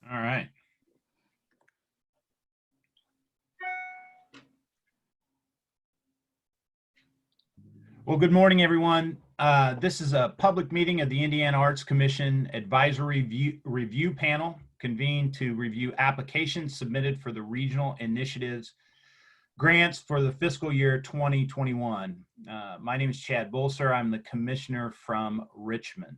All right. Well, good morning, everyone. This is a public meeting of the Indiana Arts Commission Advisory Review Panel, convened to review applications submitted for the regional initiatives grants for the fiscal year 2021. My name is Chad Bolser. I'm the commissioner from Richmond.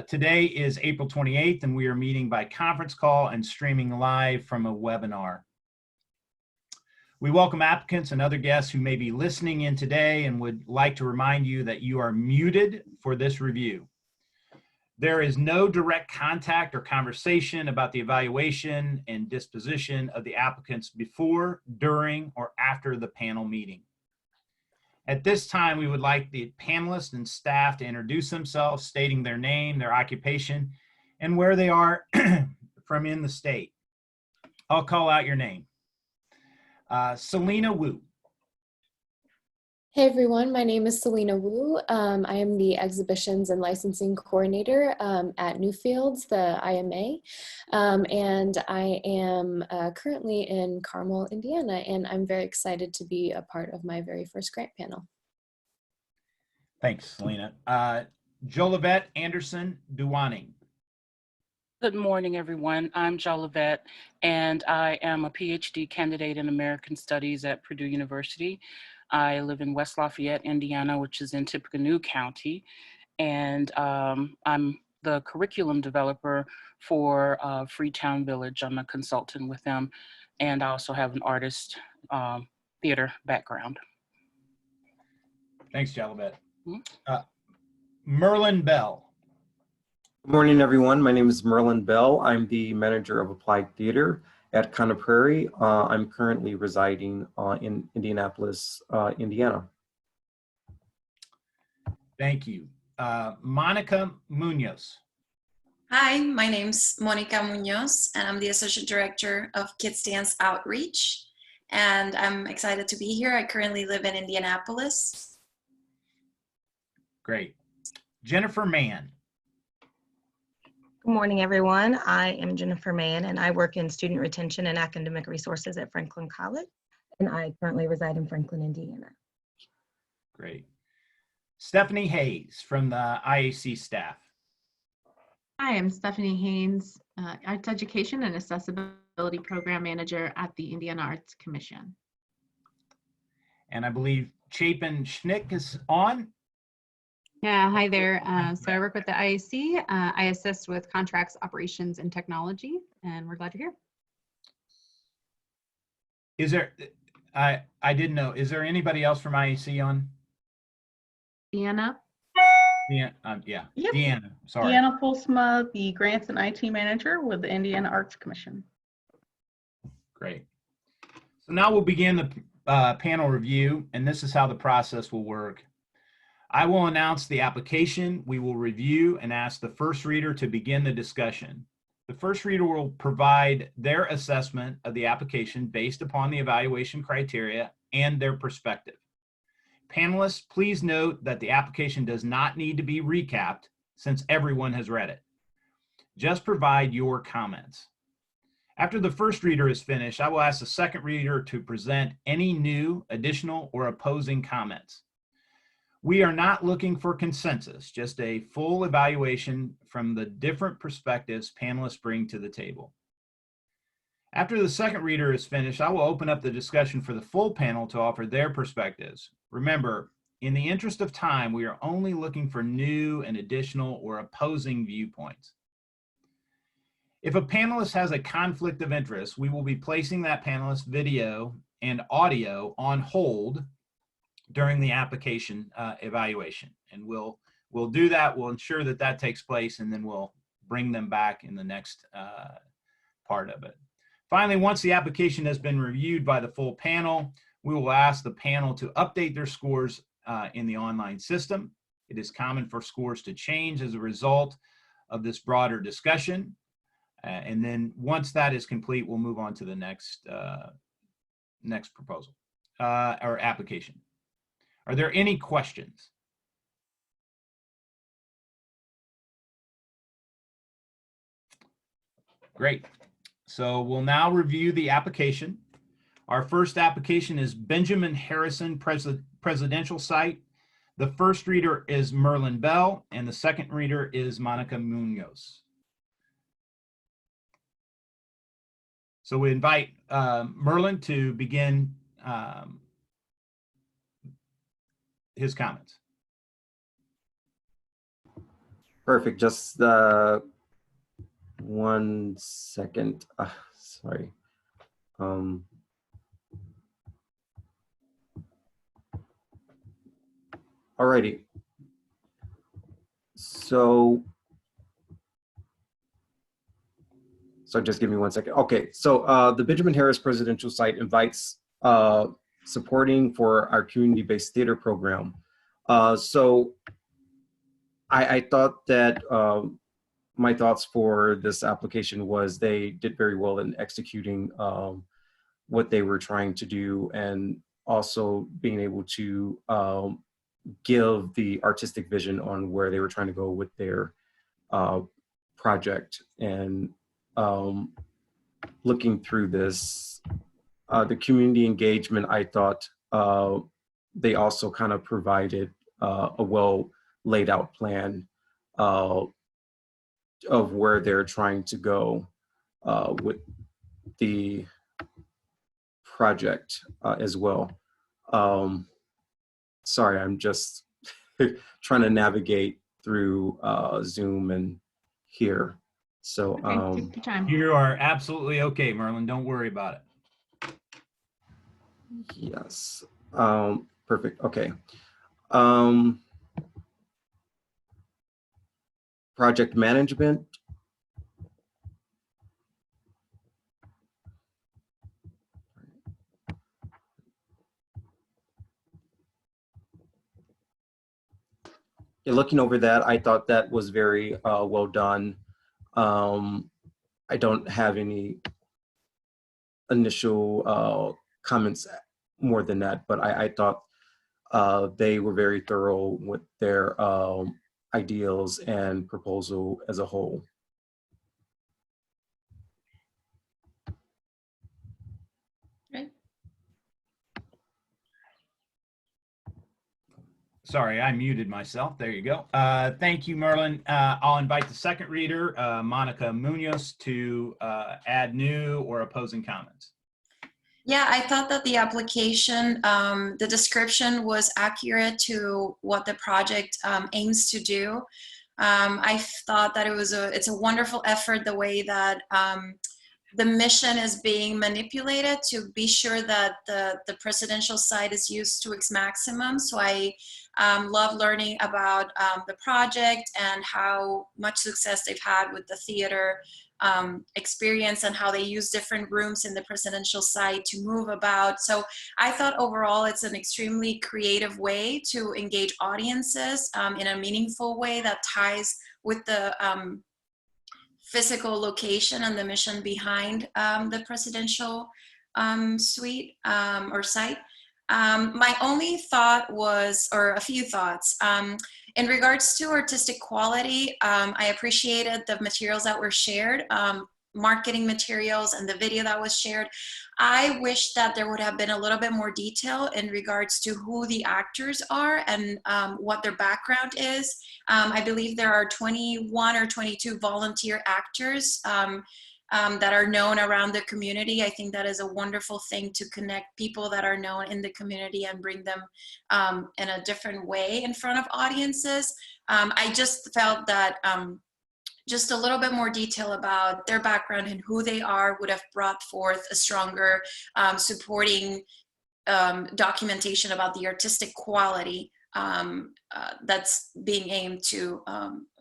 Today is April 28th, and we are meeting by conference call and streaming live from a webinar. We welcome applicants and other guests who may be listening in today and would like to remind you that you are muted for this review. There is no direct contact or conversation about the evaluation and disposition of the applicants before, during, or after the panel meeting. At this time, we would like the panelists and staff to introduce themselves, stating their name, their occupation, and where they are from in the state. I'll call out your name. Selena Wu. Hey everyone, my name is Selena Wu. I am the Exhibitions and Licensing Coordinator at Newfields, the IMA, and I am currently in Carmel, Indiana, and I'm very excited to be a part of my very first grant panel. Thanks, Selena. Jolivette Anderson Duwaning. Good morning, everyone. I'm Jolivette, and I am a PhD candidate in American Studies at Purdue University. I live in West Lafayette, Indiana, which is in Tippecanoe County, and I'm the curriculum developer for Freetown Village. I'm a consultant with them, and I also have an artist theater background. Thanks, Jolivette. Merlin Bell. Good morning, everyone. My name is Merlin Bell. I'm the manager of Applied Theater at Conneprairie. I'm currently residing in Indianapolis, Indiana. Thank you. Monica Munoz. Hi, my name's Monica Munoz, and I'm the Associate Director of Kids Dance Outreach, and I'm excited to be here. I currently live in Indianapolis. Great. Jennifer Mann. Good morning, everyone. I am Jennifer Mann, and I work in student retention and academic resources at Franklin College, and I currently reside in Franklin, Indiana. Great. Stephanie Hayes from the IAC staff. Hi, I'm Stephanie Haynes, Arts Education and Accessibility Program Manager at the Indiana Arts Commission. And I believe Chapin Schnick is on. Yeah, hi there. So I work with the IAC. I assist with contracts, operations, and technology, and we're glad you're here. Is there, I didn't know, is there anybody else from IAC on? Deanna? Yeah, Yep. Deanna, sorry. Deanna Polsma, the Grants and IT Manager with the Indiana Arts Commission. Great. So now we'll begin the panel review, and this is how the process will work. I will announce the application. We will review and ask the first reader to begin the discussion. The first reader will provide their assessment of the application based upon the evaluation criteria and their perspective. Panelists, please note that the application does not need to be recapped since everyone has read it. Just provide your comments. After the first reader is finished, I will ask the second reader to present any new, additional, or opposing comments. We are not looking for consensus, just a full evaluation from the different perspectives panelists bring to the table. After the second reader is finished, I will open up the discussion for the full panel to offer their perspectives. Remember, in the interest of time, we are only looking for new and additional or opposing viewpoints. If a panelist has a conflict of interest, we will be placing that panelist's video and audio on hold during the application evaluation. And we'll do that. We'll ensure that that takes place, and then we'll bring them back in the next part of it. Finally, once the application has been reviewed by the full panel, we will ask the panel to update their scores in the online system. It is common for scores to change as a result of this broader discussion. And then once that is complete, we'll move on to the next proposal or application. Are there any questions? Great. So we'll now review the application. Our first application is Benjamin Harrison Presidential Site. The first reader is Merlin Bell, and the second reader is Monica Munoz. So we invite Merlin to begin his comments. Perfect. Just 1 second. Sorry. Alrighty. So just give me 1 second. Okay, so the Benjamin Harris Presidential Site invites supporting for our community-based theater program. So I thought that my thoughts for this application was they did very well in executing what they were trying to do, and also being able to give the artistic vision on where they were trying to go with their project. And looking through this, the community engagement, I thought they also kind of provided a well laid out plan of where they're trying to go with the project as well. Sorry, I'm just trying to navigate through Zoom and here. So Okay, take your time. You are absolutely okay, Merlin. Don't worry about it. yes, perfect. Okay. Project management. Yeah, looking over that, I thought that was very well done. I don't have any initial comments more than that, but I thought they were very thorough with their ideals and proposal as a whole. Right. Sorry, I muted myself. There you go. Thank you, Merlin. I'll invite the second reader, Monica Munoz, to add new or opposing comments. Yeah, I thought that the application, the description was accurate to what the project aims to do. I thought that it's a wonderful effort, the way that the mission is being manipulated to be sure that the presidential site is used to its maximum. So I love learning about the project and how much success they've had with the theater experience, and how they use different rooms in the presidential site to move about. So I thought overall it's an extremely creative way to engage audiences in a meaningful way that ties with the physical location and the mission behind the presidential suite or site. My only thought was, or a few thoughts, in regards to artistic quality, I appreciated the materials that were shared, marketing materials and the video that was shared. I wish that there would have been a little bit more detail in regards to who the actors are and what their background is. I believe there are 21 or 22 volunteer actors that are known around the community. I think that is a wonderful thing to connect people that are known in the community and bring them in a different way in front of audiences. I just felt that just a little bit more detail about their background and who they are would have brought forth a stronger supporting documentation about the artistic quality that's being aimed to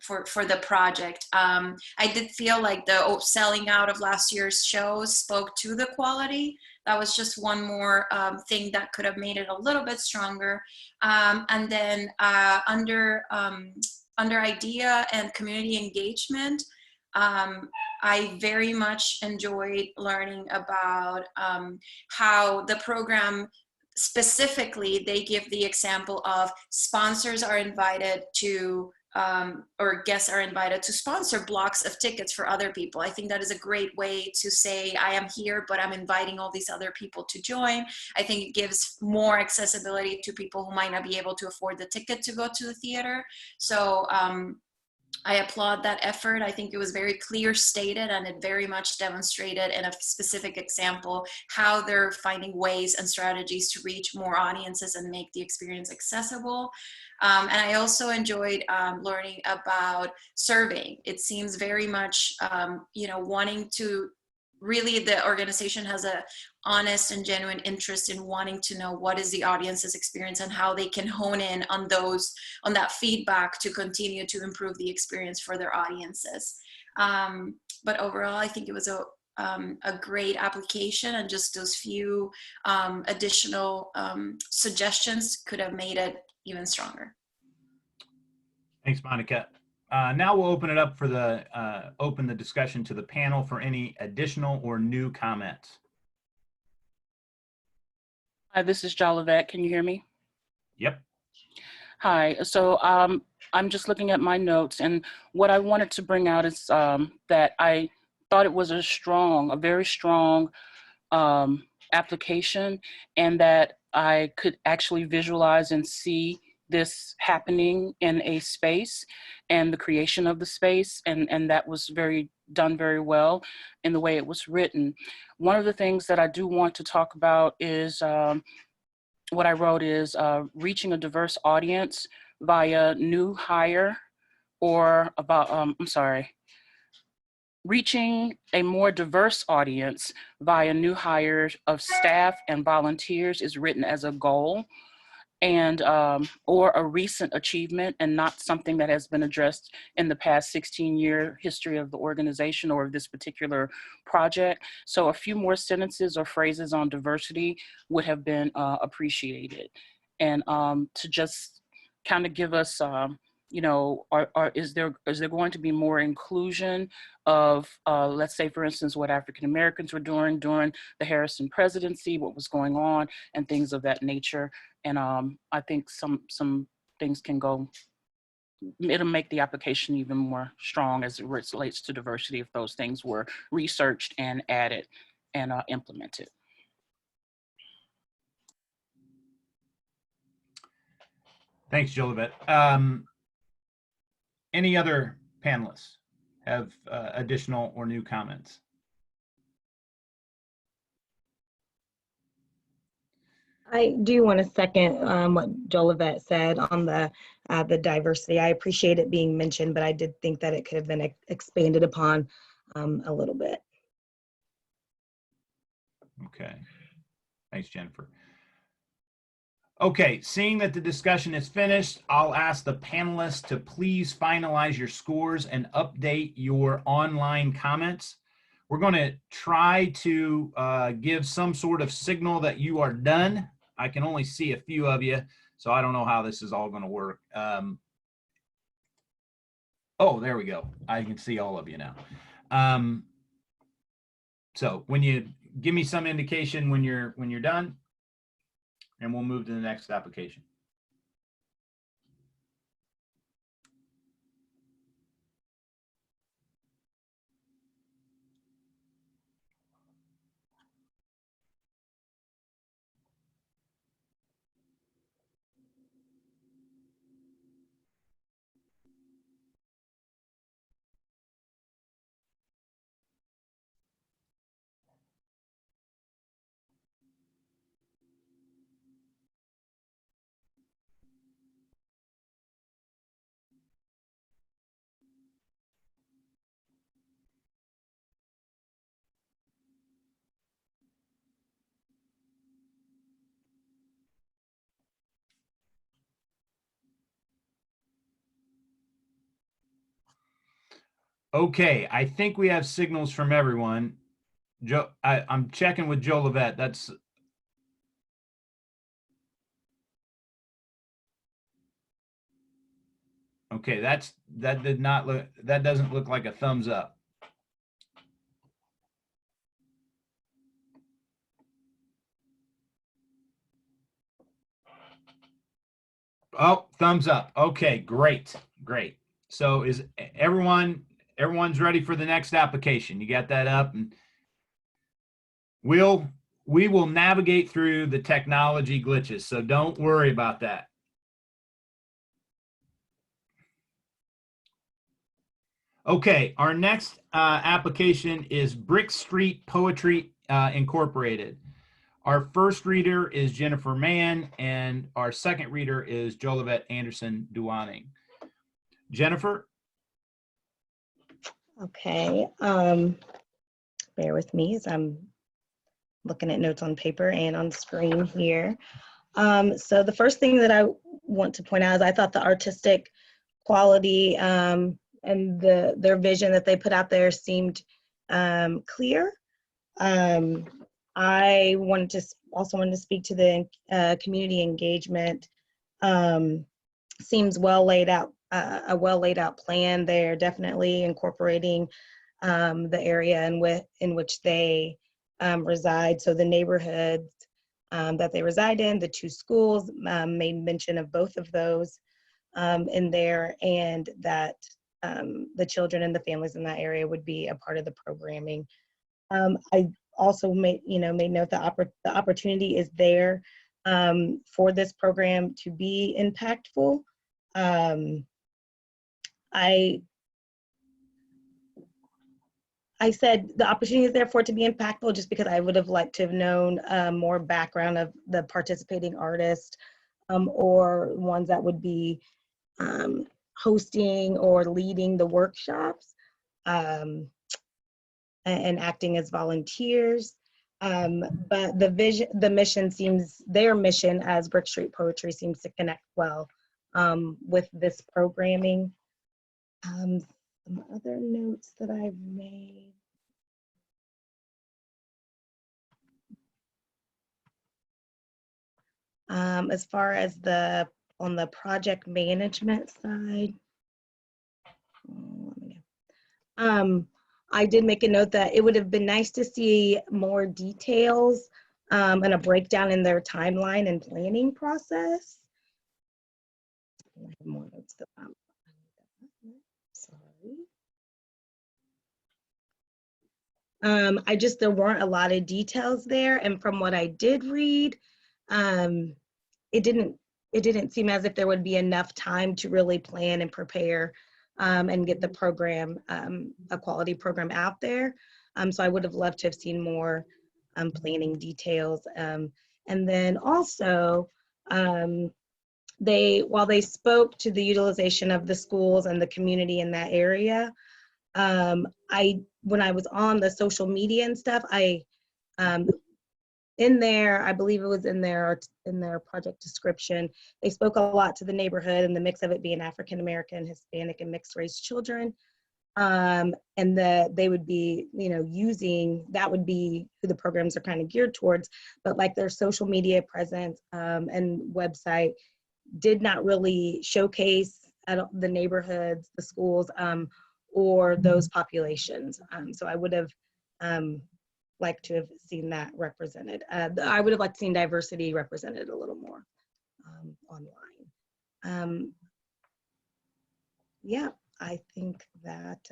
for the project. I did feel like the selling out of last year's shows spoke to the quality. That was just one more thing that could have made it a little bit stronger. And then under idea and community engagement, I very much enjoyed learning about how the program, specifically, they give the example of sponsors are invited to or guests are invited to sponsor blocks of tickets for other people. I think that is a great way to say, I am here, but I'm inviting all these other people to join. I think it gives more accessibility to people who might not be able to afford the ticket to go to the theater. So I applaud that effort. I think it was very clear stated, and it very much demonstrated in a specific example how they're finding ways and strategies to reach more audiences and make the experience accessible. And I also enjoyed learning about surveying. It seems very much, wanting to really, the organization has a honest and genuine interest in wanting to know what is the audience's experience and how they can hone in on that feedback to continue to improve the experience for their audiences. But overall, I think it was a great application, and just those few additional suggestions could have made it even stronger. Thanks, Monica. Now we'll open it up for open the discussion to the panel for any additional or new comments. Hi, this is Jolivet. Can you hear me? Yep. Hi. So I'm just looking at my notes, and what I wanted to bring out is that I thought it was a very strong application, and that I could actually visualize and see this happening in a space and the creation of the space, and that was done very well in the way it was written. One of the things that I do want to talk about is what I wrote is reaching a diverse audience via new hire, or reaching a more diverse audience via new hires of staff and volunteers is written as a goal, and or a recent achievement, and not something that has been addressed in the past 16-year history of the organization or of this particular project. So a few more sentences or phrases on diversity would have been appreciated. And to just kind of give us, is there going to be more inclusion of, let's say, for instance, what African Americans were doing during the Harrison presidency, what was going on, and things of that nature. And I think some things can it'll make the application even more strong as it relates to diversity if those things were researched and added and implemented. Thanks, Jolivet. Any other panelists have additional or new comments? I do want to second what Jolivet said on the diversity. I appreciate it being mentioned, but I did think that it could have been expanded upon a little bit. Okay. Thanks, Jennifer. Okay, seeing that the discussion is finished, I'll ask the panelists to please finalize your scores and update your online comments. We're going to try to give some sort of signal that you are done. I can only see a few of you, so I don't know how this is all going to work. Oh, there we go. I can see all of you now. So when you give me some indication when you're done, and we'll move to the next application. Okay, I think we have signals from everyone. Joe, I'm checking with Joe Levette. That's okay. That doesn't look like a thumbs up. Oh, thumbs up. Okay, great. So is everyone's ready for the next application? You got that up? And we will navigate through the technology glitches, so don't worry about that. Okay, our next application is Brick Street Poetry Incorporated. Our first reader is Jennifer Mann, and our second reader is Jolivet Anderson Duaning. Jennifer? Okay, bear with me as I'm looking at notes on paper and on screen here. So the first thing that I want to point out is I thought the artistic quality and their vision that they put out there seemed clear. I also wanted to speak to the community engagement. Seems well laid out, a well laid out plan. They're definitely incorporating the area in which they reside. So the neighborhoods that they reside in, the two schools made mention of both of those in there, and that the children and the families in that area would be a part of the programming. I also made note that the opportunity is there for this program to be impactful. I said the opportunity is there for it to be impactful just because I would have liked to have known more background of the participating artist or ones that would be hosting or leading the workshops and acting as volunteers. But their mission as Brick Street Poetry seems to connect well with this programming. Some other notes that I've made. As far as on the project management side, I did make a note that it would have been nice to see more details and a breakdown in their timeline and planning process. I have more notes that sorry. There weren't a lot of details there, and from what I did read, it didn't seem as if there would be enough time to really plan and prepare and get the program, a quality program out there. So I would have loved to have seen more planning details. And then also, while they spoke to the utilization of the schools and the community in that area, when I was on the social media and stuff, I believe it was in their project description, they spoke a lot to the neighborhood and the mix of it being African American, Hispanic, and mixed race children. And they would be, that would be who the programs are kind of geared towards, but like their social media presence and website did not really showcase the neighborhoods, the schools, or those populations. So I would have like to have seen that represented. I would have liked to seen diversity represented a little more online. Yeah, I think that,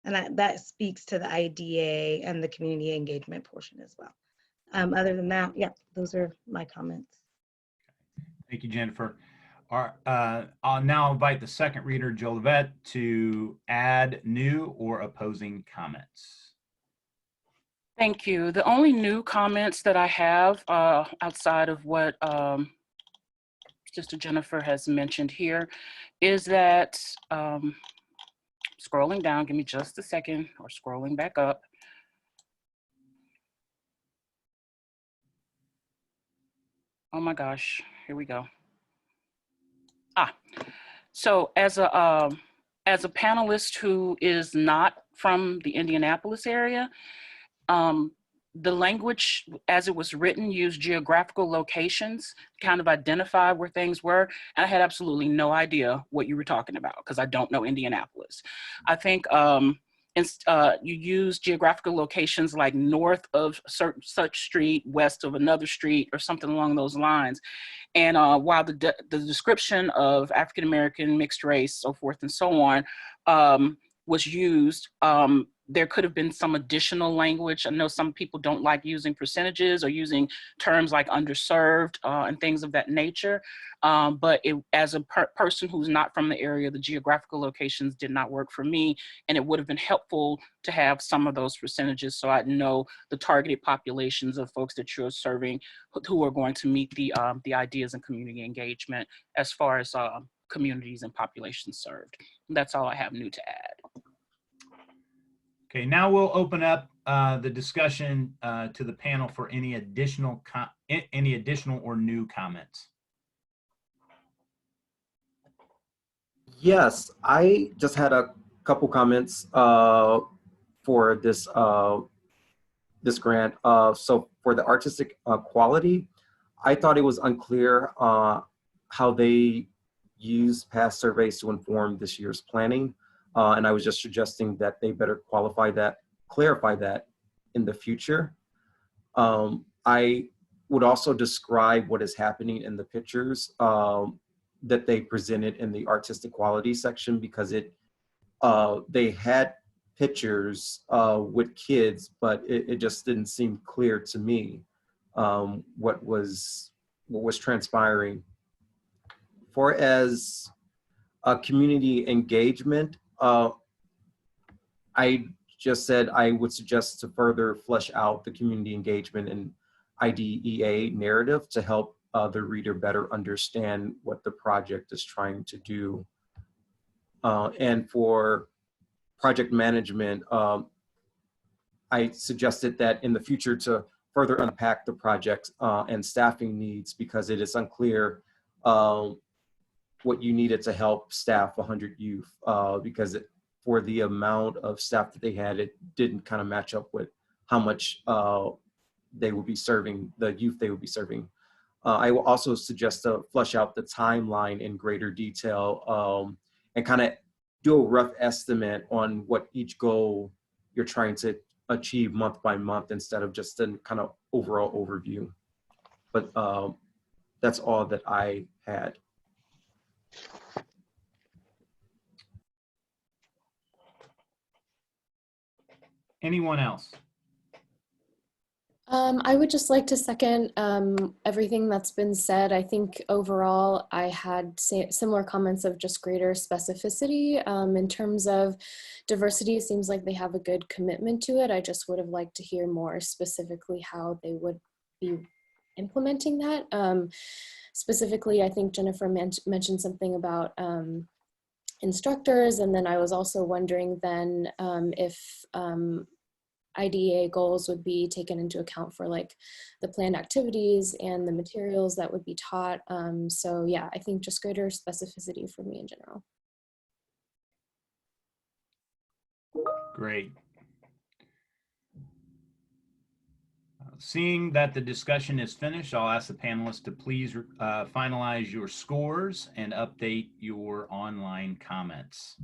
and that speaks to the IDA and the community engagement portion as well. Other than that, yeah, those are my comments. Thank you, Jennifer. I'll now invite the second reader, Jolivet, to add new or opposing comments. Thank you. The only new comments that I have outside of what Sister Jennifer has mentioned here is that, scrolling down, give me just a second, or scrolling back up. Oh my gosh, here we go. So as a panelist who is not from the Indianapolis area, the language as it was written used geographical locations to kind of identify where things were. And I had absolutely no idea what you were talking about because I don't know Indianapolis. I think you use geographical locations like north of such street, west of another street, or something along those lines. And while the description of African American, mixed race, so forth and so on, was used, there could have been some additional language. I know some people don't like using percentages or using terms like underserved and things of that nature. But as a person who's not from the area, the geographical locations did not work for me. And it would have been helpful to have some of those percentages so I'd know the targeted populations of folks that you're serving who are going to meet the ideas and community engagement as far as communities and populations served. That's all I have new to add. Okay, now we'll open up the discussion to the panel for any additional or new comments. Yes, I just had a couple comments for this this grant. So for the artistic quality, I thought it was unclear how they used past surveys to inform this year's planning. And I was just suggesting that they better clarify that in the future. I would also describe what is happening in the pictures that they presented in the artistic quality section, because they had pictures with kids, but it just didn't seem clear to me what was transpiring. For as community engagement, I just said I would suggest to further flesh out the community engagement and IDEA narrative to help the reader better understand what the project is trying to do. And for project management, I suggested that in the future to further unpack the project and staffing needs, because it is unclear what you needed to help staff 100 youth, because for the amount of staff that they had, it didn't kind of match up with how much they would be serving, the youth they would be serving. I will also suggest to flesh out the timeline in greater detail and kind of do a rough estimate on what each goal you're trying to achieve month by month, instead of just a kind of overall overview. But that's all that I had. Anyone else? I would just like to second everything that's been said. I think overall I had similar comments of just greater specificity. In terms of diversity, it seems like they have a good commitment to it. I just would have liked to hear more specifically how they would be implementing that. Specifically, I think Jennifer mentioned something about instructors, and then I was also wondering then if IDEA goals would be taken into account for like the planned activities and the materials that would be taught. So yeah, I think just greater specificity for me in general. Great. Seeing that the discussion is finished, I'll ask the panelists to please finalize your scores and update your online comments.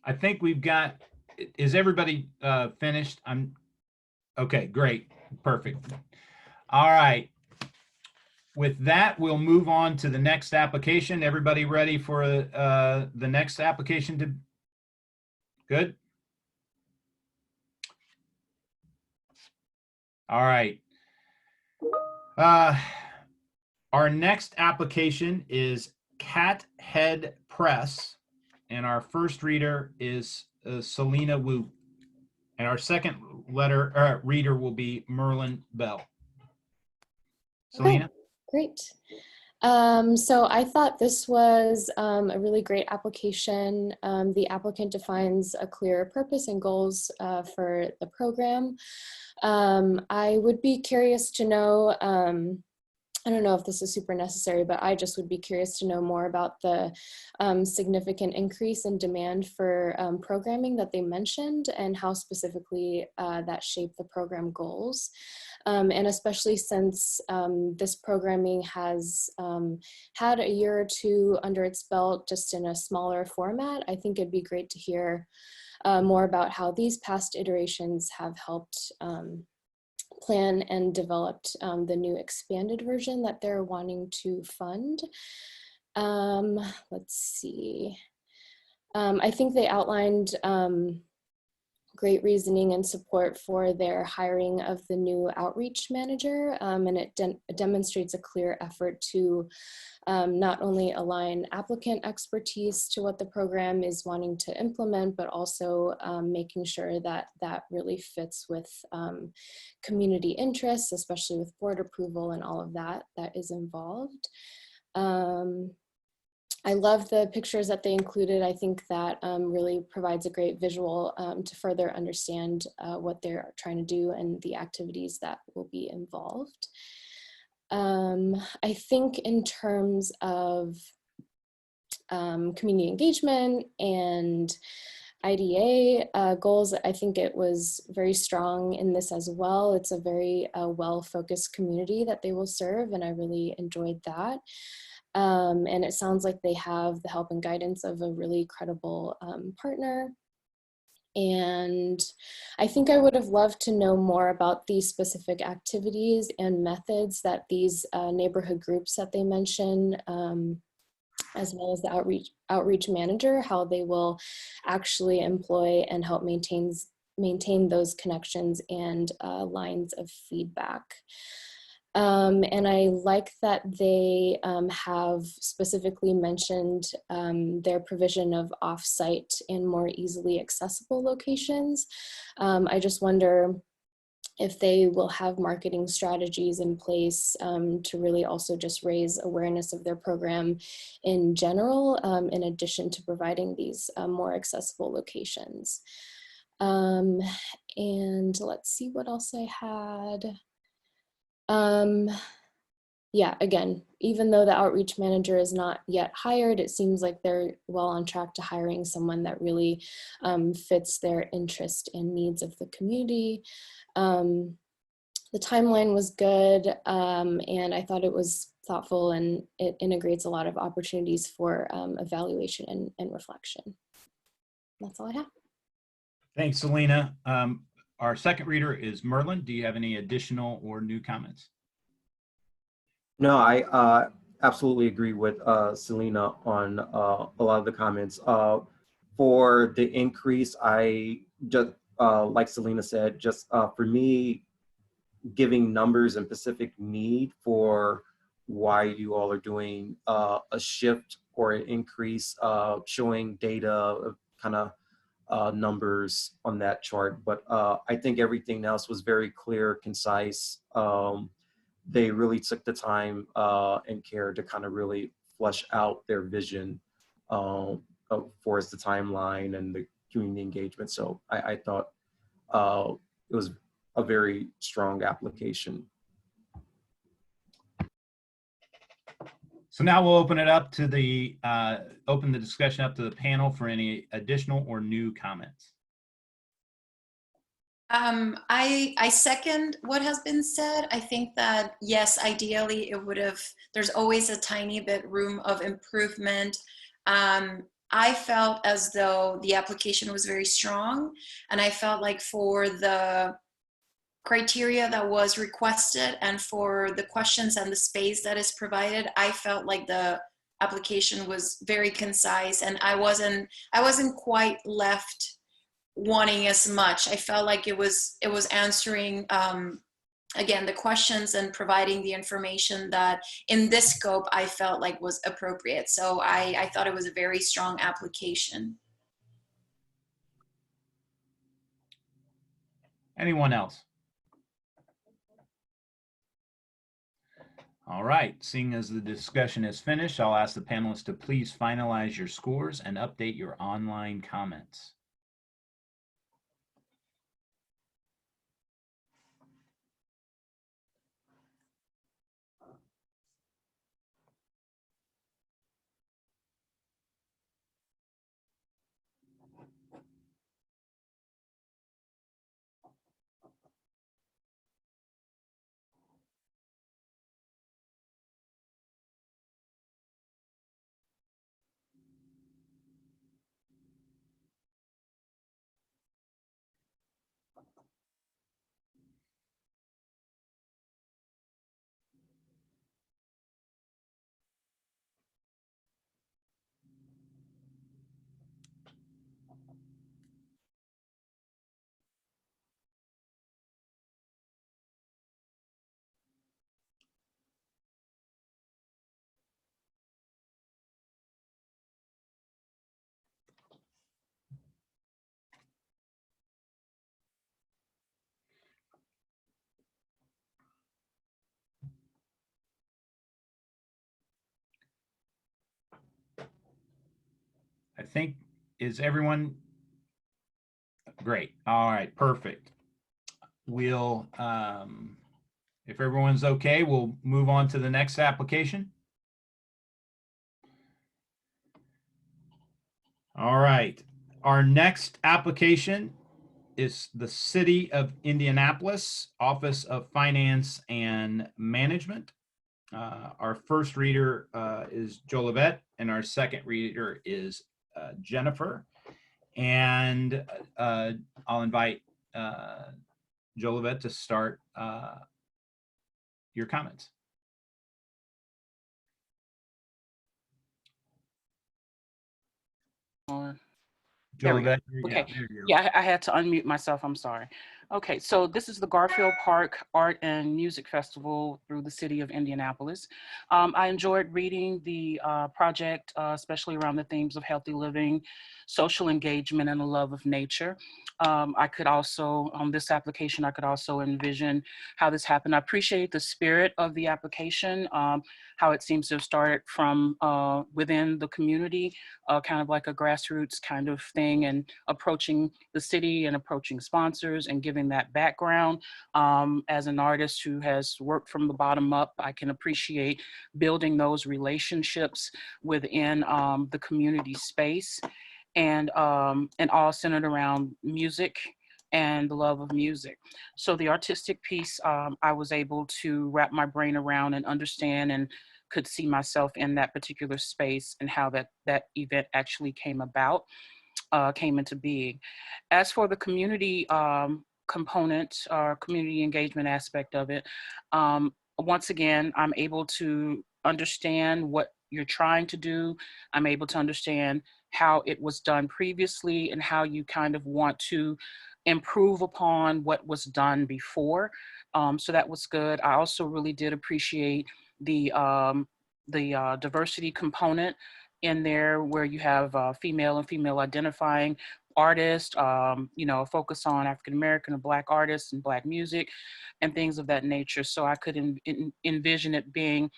I think we've got, is everybody finished? Okay, great, perfect. All right. With that, we'll move on to the next application. Everybody ready for the next application to, good? All right. Our next application is Cat Head Press, and our first reader is Selena Wu. And our second reader will be Merlin Bell. Selena? Okay, great. So I thought this was a really great application. The applicant defines a clear purpose and goals for the program. I would be curious to know, I don't know if this is super necessary, but I just would be curious to know more about the significant increase in demand for programming that they mentioned and how specifically that shaped the program goals. And especially since this programming has had a year or two under its belt just in a smaller format, I think it'd be great to hear more about how these past iterations have helped plan and developed the new expanded version that they're wanting to fund. Let's see. I think they outlined great reasoning and support for their hiring of the new outreach manager, and it demonstrates a clear effort to not only align applicant expertise to what the program is wanting to implement, but also making sure that that really fits with community interests, especially with board approval and all of that that is involved. I love the pictures that they included. I think that really provides a great visual to further understand what they're trying to do and the activities that will be involved. I think in terms of community engagement and IDA goals, I think it was very strong in this as well. It's a very well-focused community that they will serve, and I really enjoyed that. And it sounds like they have the help and guidance of a really credible partner. And I think I would have loved to know more about these specific activities and methods that these neighborhood groups that they mention, as well as the outreach manager, how they will actually employ and help maintain those connections and lines of feedback. And I like that they have specifically mentioned their provision of off-site and more easily accessible locations. I just wonder if they will have marketing strategies in place to really also just raise awareness of their program in general, in addition to providing these more accessible locations. And let's see what else I had. Yeah, again, even though the outreach manager is not yet hired, it seems like they're well on track to hiring someone that really fits their interest and needs of the community. The timeline was good, and I thought it was thoughtful, and it integrates a lot of opportunities for evaluation and reflection. That's all I have. Thanks, Selena. Our second reader is Merlin. Do you have any additional or new comments? No, I absolutely agree with Selena on a lot of the comments. For the increase, I just, like Selena said, just for me, giving numbers and specific need for why you all are doing a shift or an increase, showing data, kind of numbers on that chart. But I think everything else was very clear, concise. They really took the time and care to kind of really flesh out their vision for the timeline and the community engagement. So I thought it was a very strong application. So now we'll open it up to the open the discussion up to the panel for any additional or new comments. I second what has been said. I think that, yes, ideally it would have, there's always a tiny bit room of improvement. I felt as though the application was very strong, and I felt like for the criteria that was requested and for the questions and the space that is provided, I felt like the application was very concise, and I wasn't quite left wanting as much. I felt like it was answering again the questions and providing the information that in this scope I felt like was appropriate. So I thought it was a very strong application. Anyone else? All right, seeing as the discussion is finished, I'll ask the panelists to please finalize your scores and update your online comments. I think, is everyone great? All right, perfect. We'll, if everyone's okay, we'll move on to the next application. All right, our next application is the City of Indianapolis Office of Finance and Management. Our first reader is Jolivet, and our second reader is Jennifer. And I'll invite Jolivet to start your comments. There we go. Jolivet, Okay. there you go. Yeah, I had to unmute myself. I'm sorry. Okay, so this is the Garfield Park Art and Music Festival through the City of Indianapolis. I enjoyed reading the project, especially around the themes of healthy living, social engagement, and a love of nature. I could also, on this application, I could also envision how this happened. I appreciate the spirit of the application, how it seems to have started from within the community, kind of like a grassroots kind of thing, and approaching the city and approaching sponsors and giving that background. As an artist who has worked from the bottom up, I can appreciate building those relationships within the community space, and all centered around music and the love of music. So the artistic piece, I was able to wrap my brain around and understand, and could see myself in that particular space and how that event actually came about, came into being. As for the community component or community engagement aspect of it, once again, I'm able to understand what you're trying to do. I'm able to understand how it was done previously and how you kind of want to improve upon what was done before. So that was good. I also really did appreciate the diversity component in there, where you have female and female identifying artists, you know, focus on African American and Black artists and Black music and things of that nature. So I could envision it being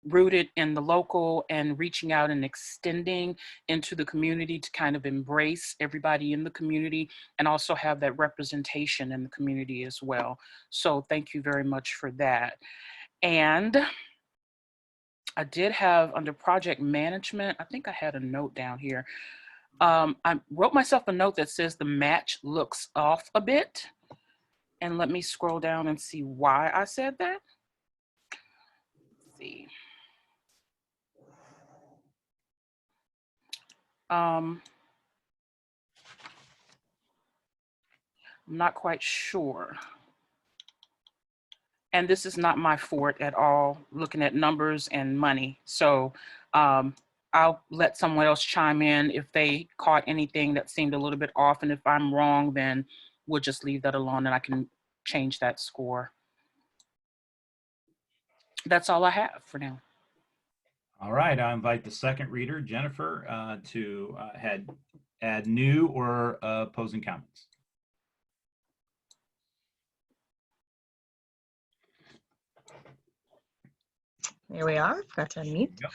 rooted in the local and reaching out and extending into the community to kind of embrace everybody in the community and also have that representation in the community as well. So thank you very much for that. And I did have, under project management, I think I had a note down here. I wrote myself a note that says the match looks off a bit. And let me scroll down and see why I said that. Let's see. I'm not quite sure. And this is not my fort at all, looking at numbers and money. So I'll let someone else chime in if they caught anything that seemed a little bit off. And if I'm wrong, then we'll just leave that alone and I can change that score. That's all I have for now. All right, I invite the second reader, Jennifer, to add new or opposing comments. There we are. Forgot to unmute. Yep.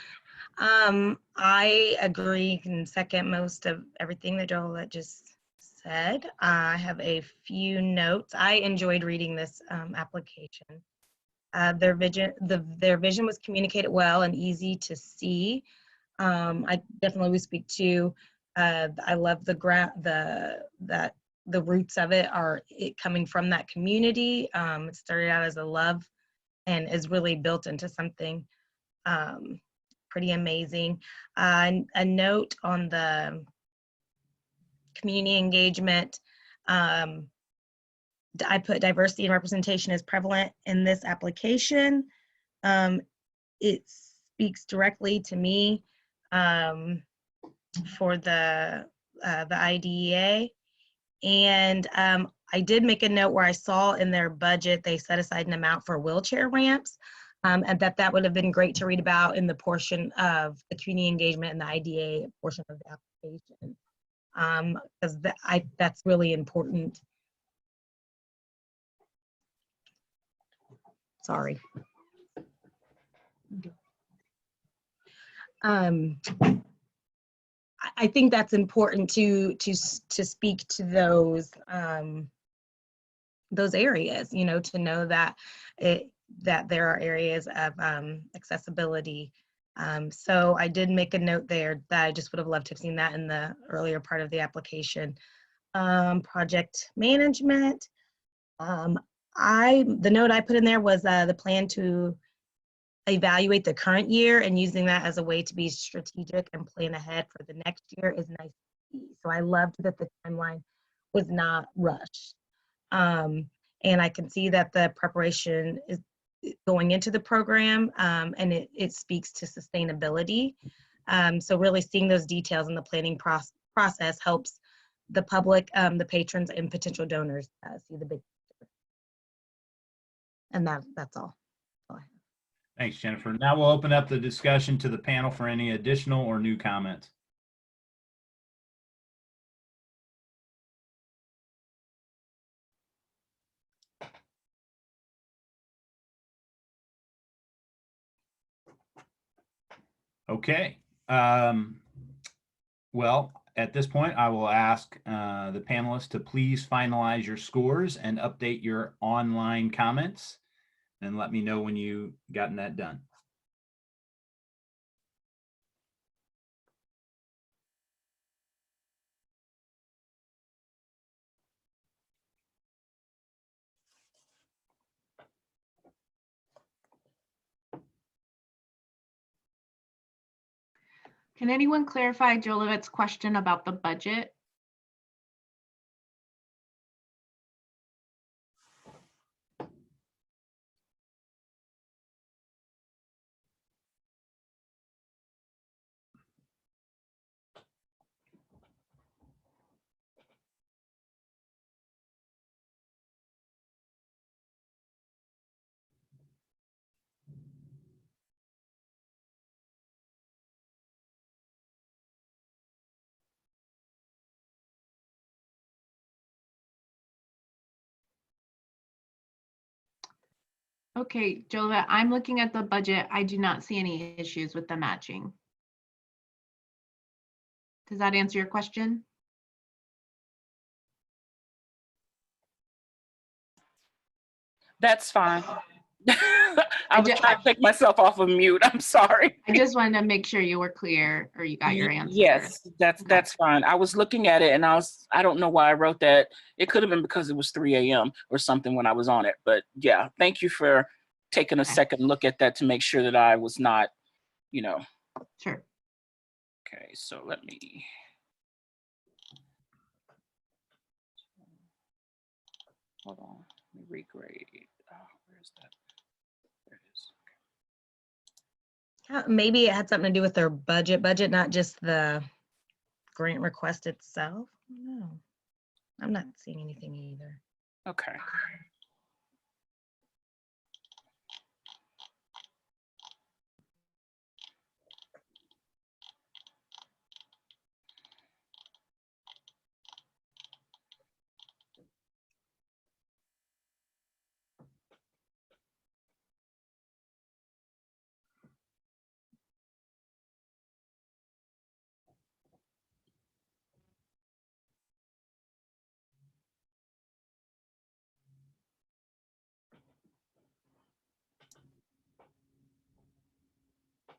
I agree and second most of everything that Joel just said. I have a few notes. I enjoyed reading this application. Their vision was communicated well and easy to see. I definitely would speak to. I love the roots of it are coming from that community. It started out as a love and is really built into something pretty amazing. A note on the community engagement. I put diversity and representation is prevalent in this application. It speaks directly to me for the IDEA. And I did make a note where I saw in their budget, they set aside an amount for wheelchair ramps, and that would have been great to read about in the portion of the community engagement and the IDEA portion of the application. Because that's really important. Sorry. I think that's important to speak to those areas, you know, to know that that there are areas of accessibility. So I did make a note there that I just would have loved to have seen that in the earlier part of the application. Project management. The note I put in there was the plan to evaluate the current year and using that as a way to be strategic and plan ahead for the next year is nice to see. So I loved that the timeline was not rushed. And I can see that the preparation is going into the program and it speaks to sustainability. So really seeing those details in the planning process helps the public, the patrons, and potential donors see the big picture. And that's all. Thanks, Jennifer. Now we'll open up the discussion to the panel for any additional or new comments. Okay. Well, at this point, I will ask the panelists to please finalize your scores and update your online comments. And let me know when you've gotten that done. Can anyone clarify Jolivet's question about the budget? Okay, Jolivet, I'm looking at the budget. I do not see any issues with the matching. Does that answer your question? That's fine. I was trying to take myself off of mute. I'm sorry. I just wanted to make sure you were clear or you got your answer. Yes, that's fine. I was looking at it and I don't know why I wrote that. It could have been because it was 3 a.m. or something when I was on it. But yeah, thank you for taking a second look at that to make sure that I was not, you know. Sure. Okay. so let me. Hold on, let me regrade. Where's that? There it is. Maybe it had something to do with their budget, not just the grant request itself. No, I'm not seeing anything either. Okay.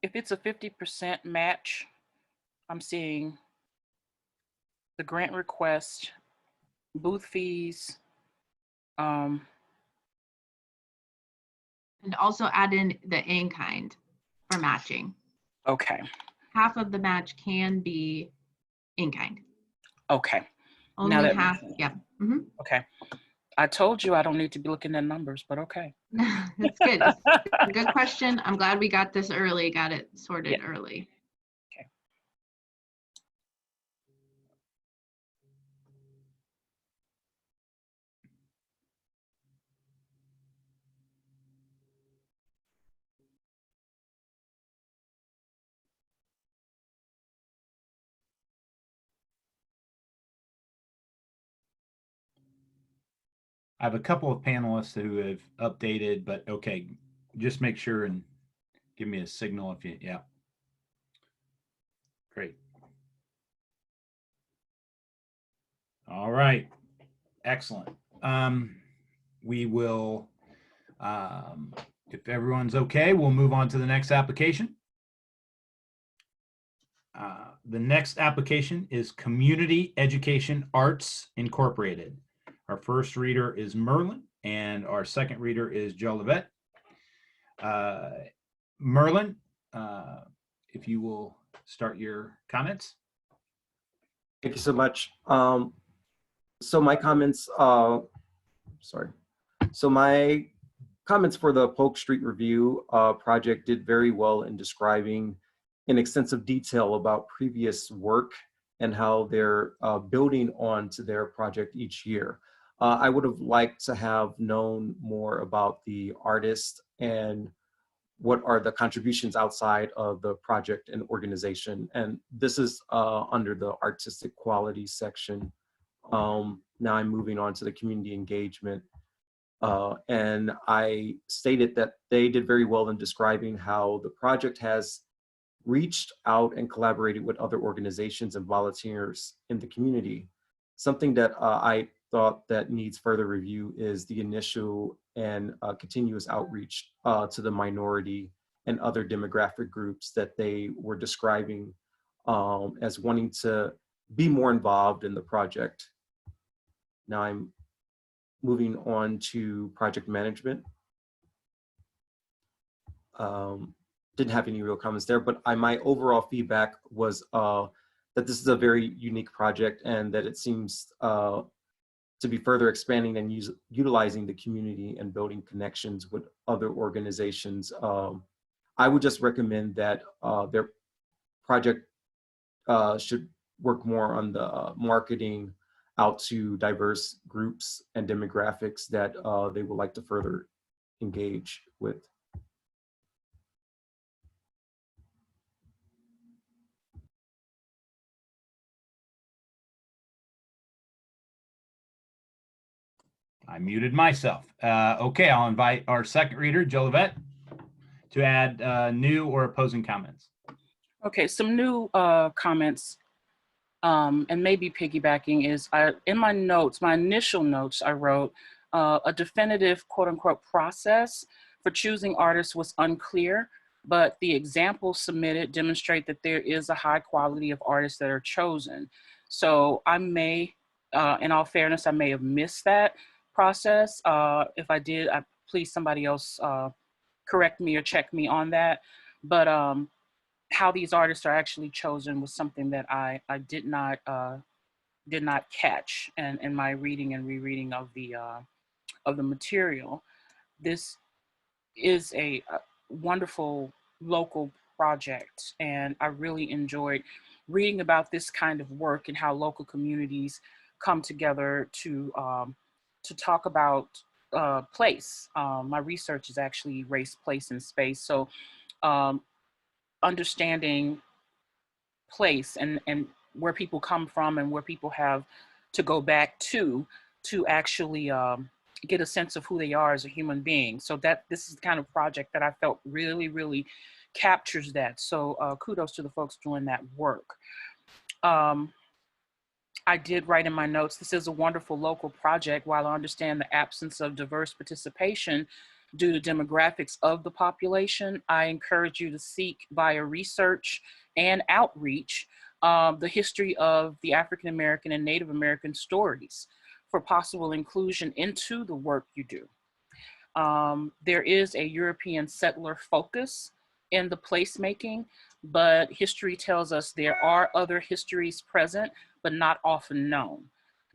If it's a 50% match, I'm seeing the grant request, booth fees, And also add in the in-kind for matching. okay, Half of the match can be in-kind. okay, Only that- half, yeah. Mm-hmm. okay. I told you I don't need to be looking at numbers, but okay. That's good. It's a good question. I'm glad we got this early, got it sorted early. I have a couple of panelists who have updated, but okay, just make sure and give me a signal if you, yeah. Great. All right, excellent. We will, if everyone's okay, we'll move on to the next application. The next application is Community Education Arts Incorporated. Our first reader is Merlin, and our second reader is Joe Levette. Merlin, if you will start your comments. Thank you so much. So my comments, sorry. So my comments for the Polk Street Review project did very well in describing in extensive detail about previous work and how they're building on to their project each year. I would have liked to have known more about the artist and what are the contributions outside of the project and organization. And this is under the artistic quality section. Now I'm moving on to the community engagement. And I stated that they did very well in describing how the project has reached out and collaborated with other organizations and volunteers in the community. Something that I thought that needs further review is the initial and continuous outreach to the minority and other demographic groups that they were describing as wanting to be more involved in the project. Now I'm moving on to project management. Didn't have any real comments there, but my overall feedback was that this is a very unique project and that it seems to be further expanding and utilizing the community and building connections with other organizations. I would just recommend that their project should work more on the marketing out to diverse groups and demographics that they would like to further engage with. I muted myself. Okay, I'll invite our second reader, Joe Levette, to add new or opposing comments. Okay, some new comments and maybe piggybacking is in my notes, my initial notes, I wrote a definitive quote unquote process for choosing artists was unclear, but the examples submitted demonstrate that there is a high quality of artists that are chosen. So I may, in all fairness, I may have missed that process. If I did, please somebody else correct me or check me on that. But how these artists are actually chosen was something that I did not catch in my reading and rereading of the material. This is a wonderful local project, and I really enjoyed reading about this kind of work and how local communities come together to talk about place. My research is actually race, place, and space. So understanding place and where people come from and where people have to go back to actually get a sense of who they are as a human being. So that this is the kind of project that I felt really, really captures that. So kudos to the folks doing that work. I did write in my notes, this is a wonderful local project. While I understand the absence of diverse participation due to demographics of the population, I encourage you to seek via research and outreach the history of the African American and Native American stories for possible inclusion into the work you do. There is a European settler focus in the placemaking, but history tells us there are other histories present, but not often known.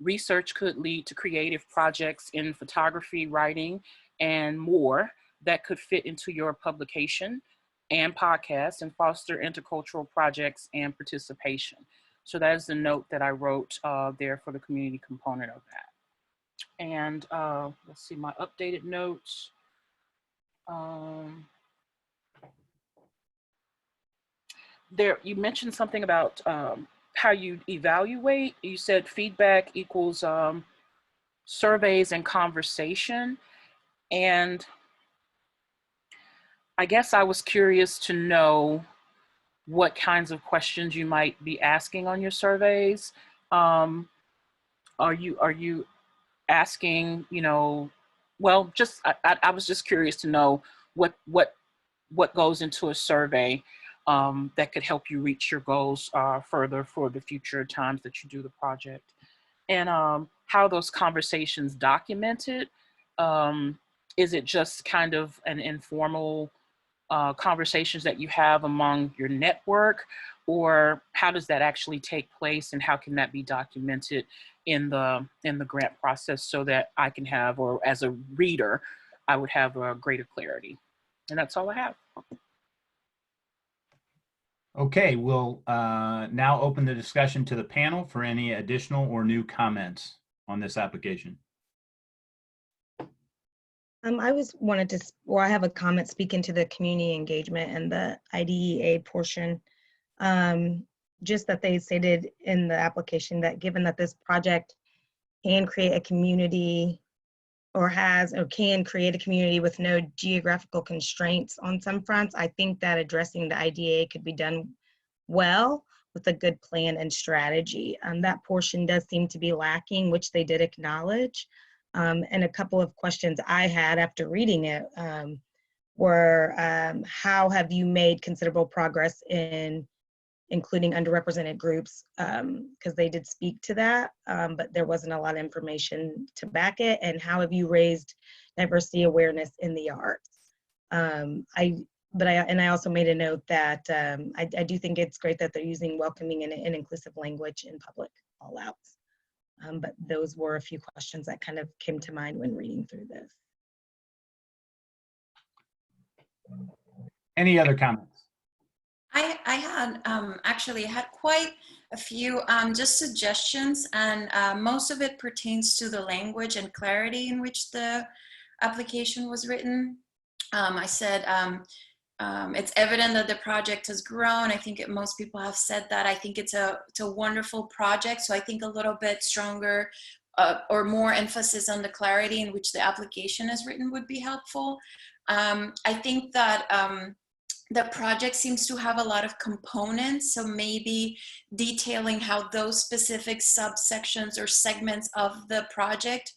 Research could lead to creative projects in photography, writing, and more that could fit into your publication and podcast and foster intercultural projects and participation. So that is the note that I wrote there for the community component of that. And let's see my updated notes. There, you mentioned something about how you evaluate. You said feedback equals surveys and conversation. And I guess I was curious to know what kinds of questions you might be asking on your surveys. Are you asking, you know, well, just I was just curious to know what goes into a survey that could help you reach your goals further for the future times that you do the project, and how those conversations documented. Is it just kind of an informal conversations that you have among your network, or how does that actually take place, and how can that be documented in the grant process so that I can have, or as a reader, I would have a greater clarity? And that's all I have. Okay, we'll now open the discussion to the panel for any additional or new comments on this application. I have a comment speaking to the community engagement and the IDEA portion. Just that they stated in the application that given that this project can create a community can create a community with no geographical constraints on some fronts, I think that addressing the IDEA could be done well with a good plan and strategy. That portion does seem to be lacking, which they did acknowledge. And a couple of questions I had after reading it were, how have you made considerable progress in including underrepresented groups? Because they did speak to that, but there wasn't a lot of information to back it. And how have you raised diversity awareness in the arts? I also made a note that I do think it's great that they're using welcoming and inclusive language in public call-outs. But those were a few questions that kind of came to mind when reading through this. Any other comments? I had actually had quite a few just suggestions, and most of it pertains to the language and clarity in which the application was written. I said it's evident that the project has grown. I think most people have said that. I think it's a wonderful project. So I think a little bit stronger or more emphasis on the clarity in which the application is written would be helpful. I think that the project seems to have a lot of components, so maybe detailing how those specific subsections or segments of the project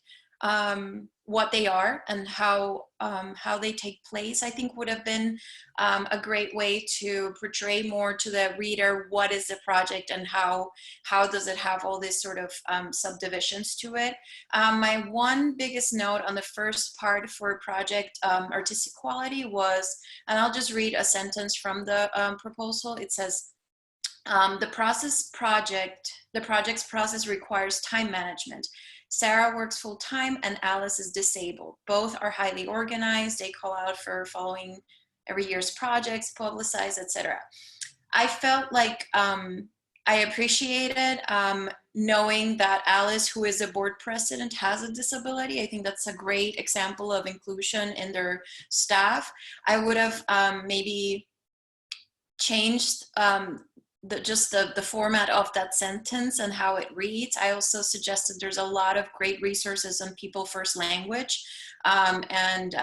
what they are and how they take place, I think would have been a great way to portray more to the reader what is the project and how does it have all these sort of subdivisions to it. My one biggest note on the first part for project artistic quality was, and I'll just read a sentence from the proposal. It says, the project's process requires time management. Sarah works full-time and Alice is disabled. Both are highly organized. They call out for following every year's projects, publicize, etc. I felt like I appreciated knowing that Alice, who is a board president, has a disability. I think that's a great example of inclusion in their staff. I would have maybe changed the format of that sentence and how it reads. I also suggested there's a lot of great resources on people first language and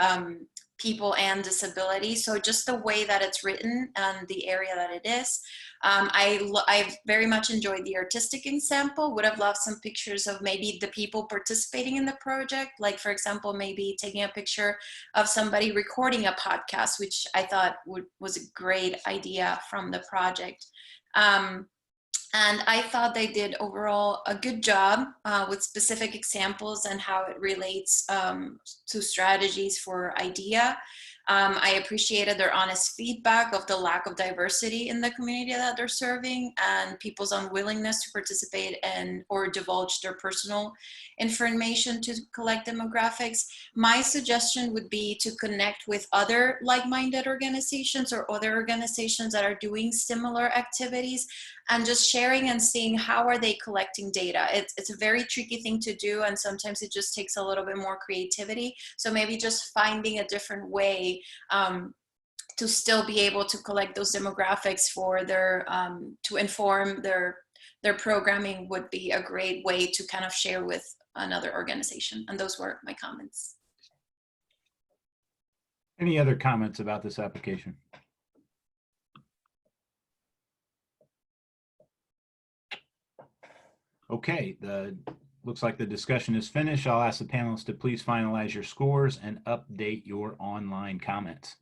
people and disability. So just the way that it's written and the area that it is. I very much enjoyed the artistic example. Would have loved some pictures of maybe the people participating in the project. Like, for example, maybe taking a picture of somebody recording a podcast, which I thought was a great idea from the project. And I thought they did overall a good job with specific examples and how it relates to strategies for IDEA. I appreciated their honest feedback of the lack of diversity in the community that they're serving and people's unwillingness to participate in or divulge their personal information to collect demographics. My suggestion would be to connect with other like-minded organizations or other organizations that are doing similar activities and just sharing and seeing how are they collecting data. It's a very tricky thing to do, and sometimes it just takes a little bit more creativity. So maybe just finding a different way to still be able to collect those demographics for their to inform their programming would be a great way to kind of share with another organization. And those were my comments. Any other comments about this application? Okay, looks like the discussion is finished. I'll ask the panelists to please finalize your scores and update your online comments.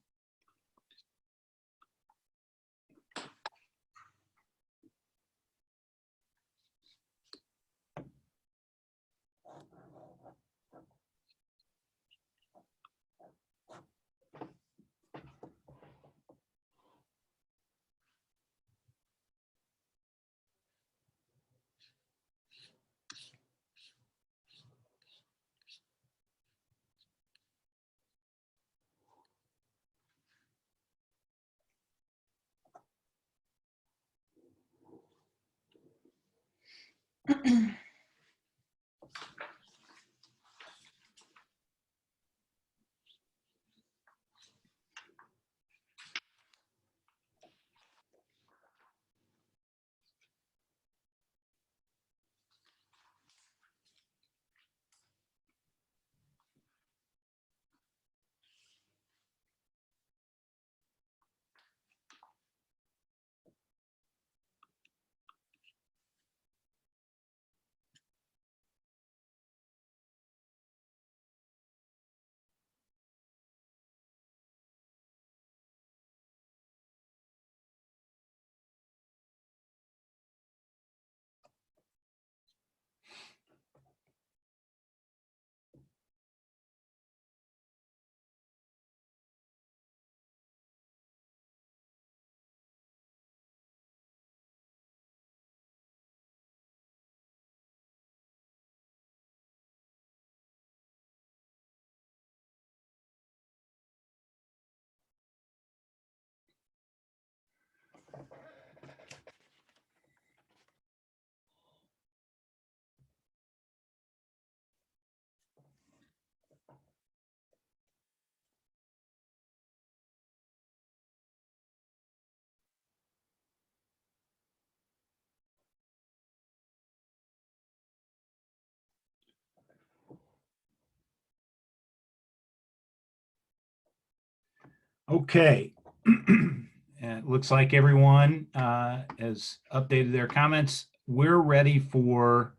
Okay. It looks like everyone has updated their comments. We're ready for,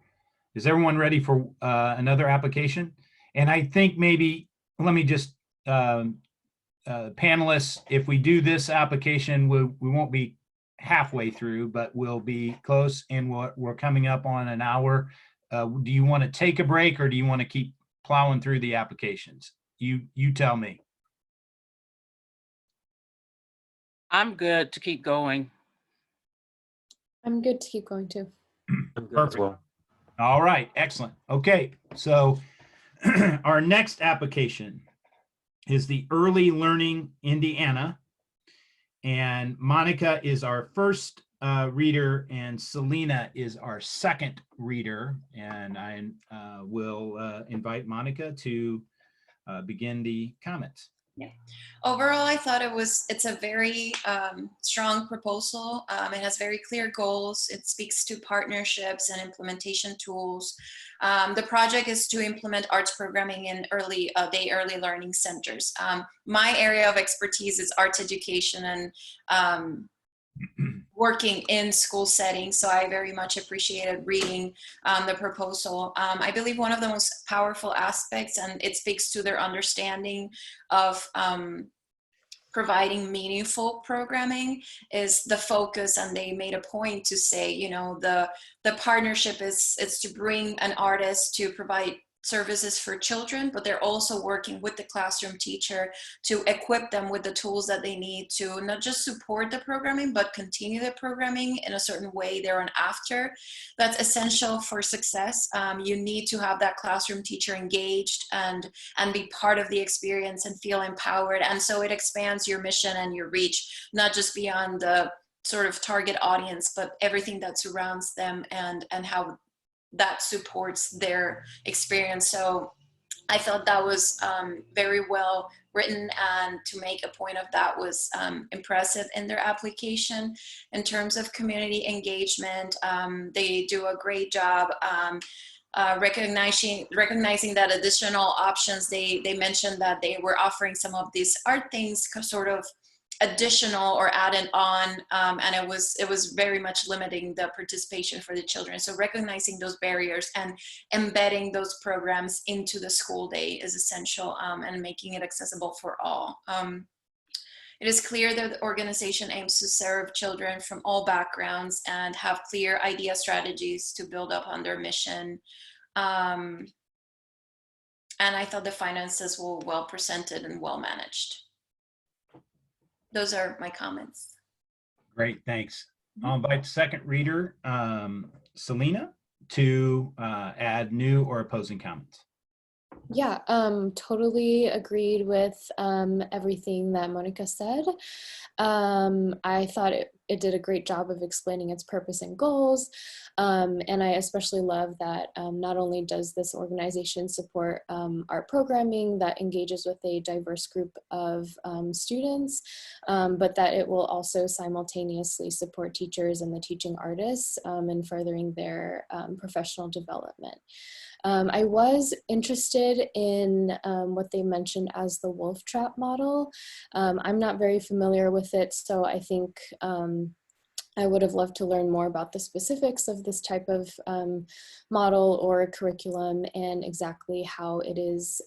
is everyone ready for another application? And I think maybe, let me just, panelists, if we do this application, we won't be halfway through, but we'll be close, and we're coming up on an hour. Do you want to take a break, or do you want to keep plowing through the applications? You tell me. I'm good to keep going. I'm good to keep going too. I'm good as well. All right, excellent. Okay, so our next application is the Early Learning Indiana. And Monica is our first reader, and Selena is our second reader. And I will invite Monica to begin the comments. Yeah. Overall, I thought it's a very strong proposal. It has very clear goals. It speaks to partnerships and implementation tools. The project is to implement arts programming in early learning centers. My area of expertise is arts education and working in school settings, so I very much appreciated reading the proposal. I believe one of the most powerful aspects, and it speaks to their understanding of providing meaningful programming, is the focus. And they made a point to say, you know, the partnership is to bring an artist to provide services for children, but they're also working with the classroom teacher to equip them with the tools that they need to not just support the programming, but continue the programming in a certain way there and after. That's essential for success. You need to have that classroom teacher engaged and be part of the experience and feel empowered. And so it expands your mission and your reach, not just beyond the sort of target audience, but everything that surrounds them and how that supports their experience. So I thought that was very well written, and to make a point of that was impressive in their application. In terms of community engagement, they do a great job recognizing that additional options. They mentioned that they were offering some of these art things sort of additional or added on, and it was very much limiting the participation for the children. So recognizing those barriers and embedding those programs into the school day is essential, and making it accessible for all. It is clear that the organization aims to serve children from all backgrounds and have clear idea strategies to build up on their mission. And I thought the finances were well presented and well managed. Those are my comments. Great, thanks. I'll invite the second reader, Selena, to add new or opposing comments. Yeah, totally agreed with everything that Monica said. I thought it did a great job of explaining its purpose and goals. And I especially love that not only does this organization support art programming that engages with a diverse group of students, but that it will also simultaneously support teachers and the teaching artists in furthering their professional development. I was interested in what they mentioned as the wolf trap model. I'm not very familiar with it, so I think I would have loved to learn more about the specifics of this type of model or curriculum and exactly how it is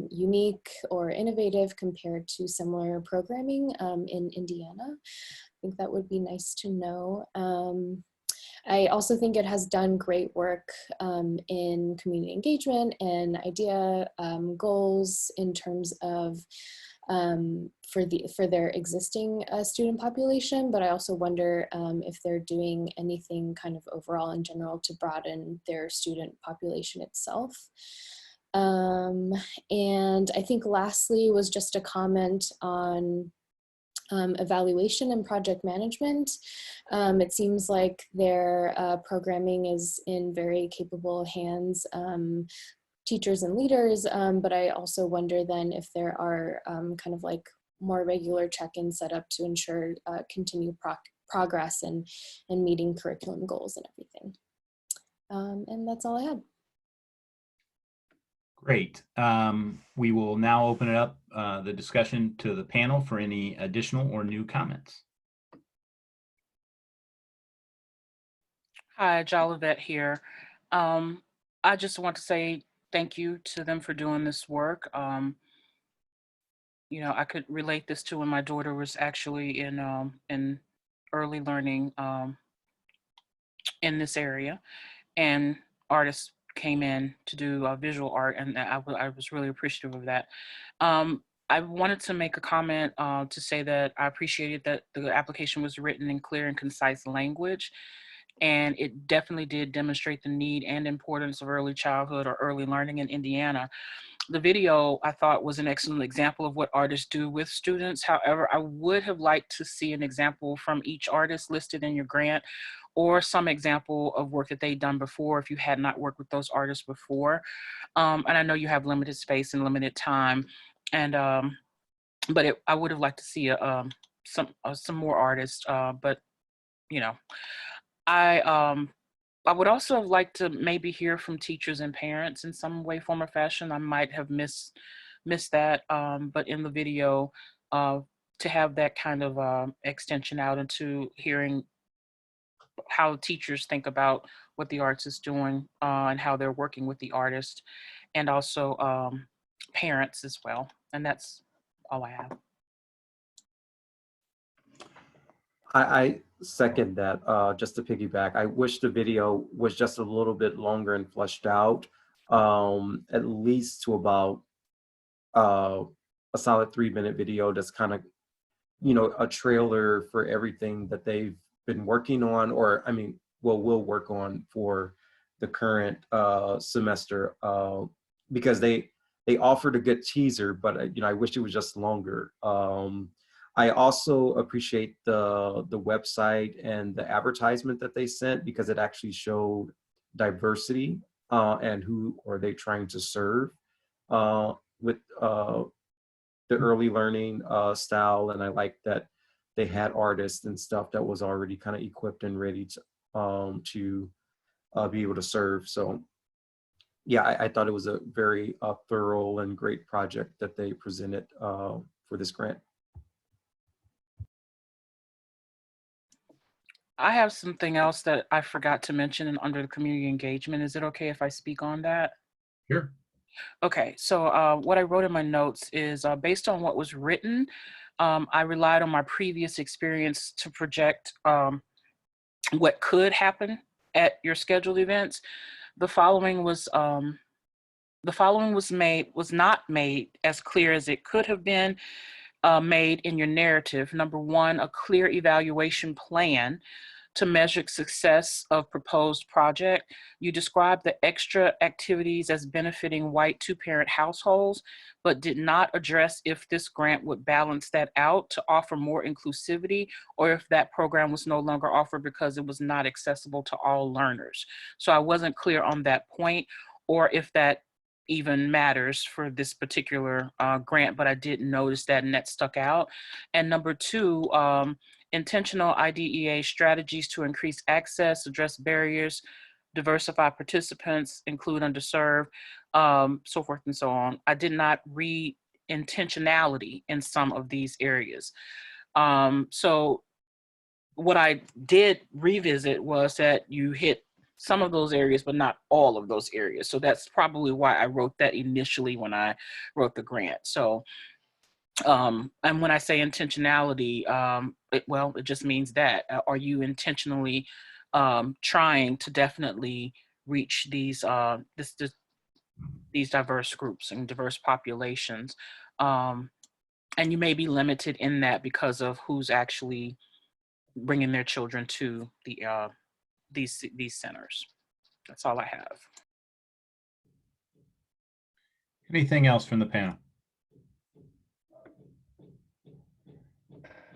unique or innovative compared to similar programming in Indiana. I think that would be nice to know. I also think it has done great work in community engagement and idea goals in terms of for their existing student population, but I also wonder if they're doing anything kind of overall in general to broaden their student population itself. And I think lastly was just a comment on evaluation and project management. It seems like their programming is in very capable hands, teachers and leaders, but I also wonder then if there are kind of like more regular check-ins set up to ensure continued progress and meeting curriculum goals and everything. And that's all I had. Great. We will now open it up, the discussion to the panel for any additional or new comments. Hi, Jolivet here. I just want to say thank you to them for doing this work. You know, I could relate this to when my daughter was actually in early learning in this area, and artists came in to do visual art, and I was really appreciative of that. I wanted to make a comment to say that I appreciated that the application was written in clear and concise language, and it definitely did demonstrate the need and importance of early childhood or early learning in Indiana. The video I thought was an excellent example of what artists do with students. However, I would have liked to see an example from each artist listed in your grant, or some example of work that they've done before if you had not worked with those artists before. And I know you have limited space and limited time, and but I would have liked to see some more artists. But you know, I would also have liked to maybe hear from teachers and parents in some way, form, or fashion. I might have missed that, but in the video, to have that kind of extension out into hearing how teachers think about what the arts is doing and how they're working with the artist, and also parents as well. And that's all I have. I second that. Just to piggyback, I wish the video was just a little bit longer and fleshed out, at least to about a solid 3-minute video. That's kind of, you know, a trailer for everything that they've been working on, or I mean, will work on for the current semester, because they offered a good teaser, but you know, I wish it was just longer. I also appreciate the website and the advertisement that they sent, because it actually showed diversity and who are they trying to serve with the early learning style. And I like that they had artists and stuff that was already kind of equipped and ready to be able to serve. So yeah, I thought it was a very thorough and great project that they presented for this grant. I have something else that I forgot to mention under the community engagement. Is it okay if I speak on that? Sure. Okay, so what I wrote in my notes is based on what was written, I relied on my previous experience to project what could happen at your scheduled events. The following was not made as clear as it could have been made in your narrative. Number one, a clear evaluation plan to measure success of proposed project. You described the extra activities as benefiting white 2-parent households, but did not address if this grant would balance that out to offer more inclusivity, or if that program was no longer offered because it was not accessible to all learners. So I wasn't clear on that point, or if that even matters for this particular grant, but I did notice that, and that stuck out. And number two, intentional IDEA strategies to increase access, address barriers, diversify participants, include underserved, so forth and so on. I did not read intentionality in some of these areas. So what I did revisit was that you hit some of those areas, but not all of those areas. So that's probably why I wrote that initially when I wrote the grant. So and when I say intentionality, it just means that. Are you intentionally trying to definitely reach these these diverse groups and diverse populations? And you may be limited in that because of who's actually bringing their children to the these centers. That's all I have. Anything else from the panel?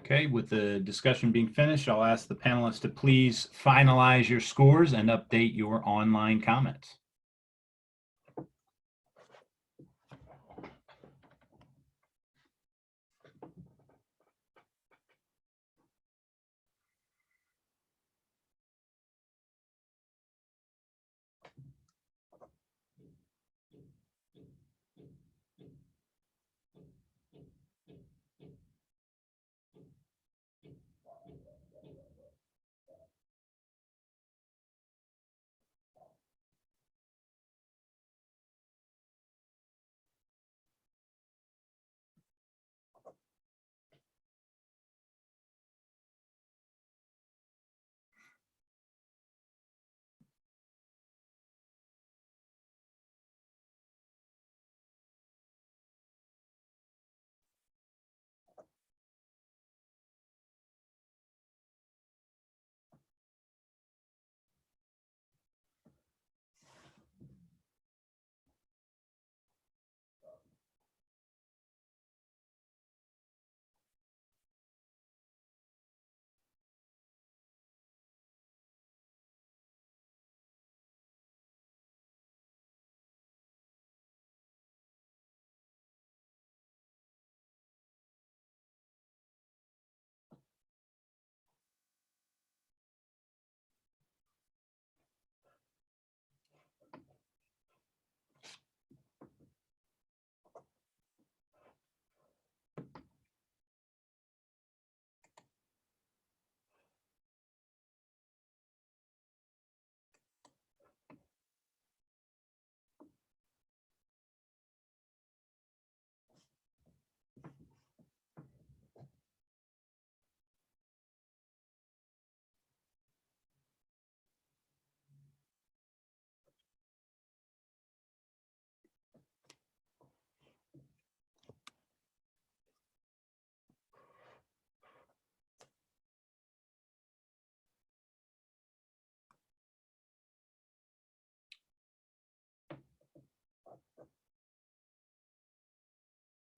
Okay, with the discussion being finished, I'll ask the panelists to please finalize your scores and update your online comments.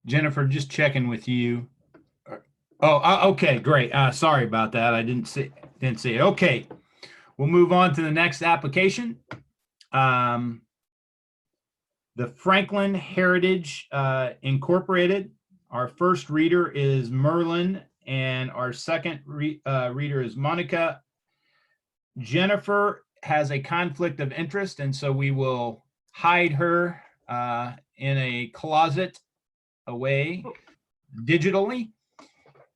Jennifer, just checking with you. Okay, great. Sorry about that. I didn't see it. Okay, we'll move on to the next application. The Franklin Heritage Incorporated. Our first reader is Merlin, and our second reader is Monica. Jennifer has a conflict of interest, and so we will hide her in a closet away digitally,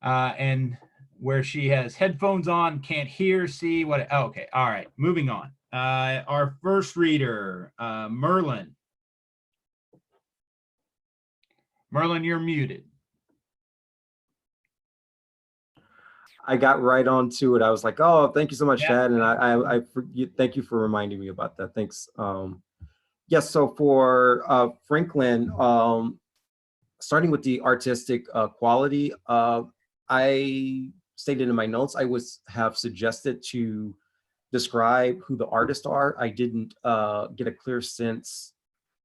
and where she has headphones on, can't hear, see what. Oh, okay, all right, moving on. Our first reader, Merlin. Merlin, you're muted. I got right onto it. I was like, oh, thank you so much, Yeah. Chad. And thank you for reminding me about that. Thanks. Yes, so for Franklin, starting with the artistic quality, I stated in my notes, I have suggested to describe who the artists are. I didn't get a clear sense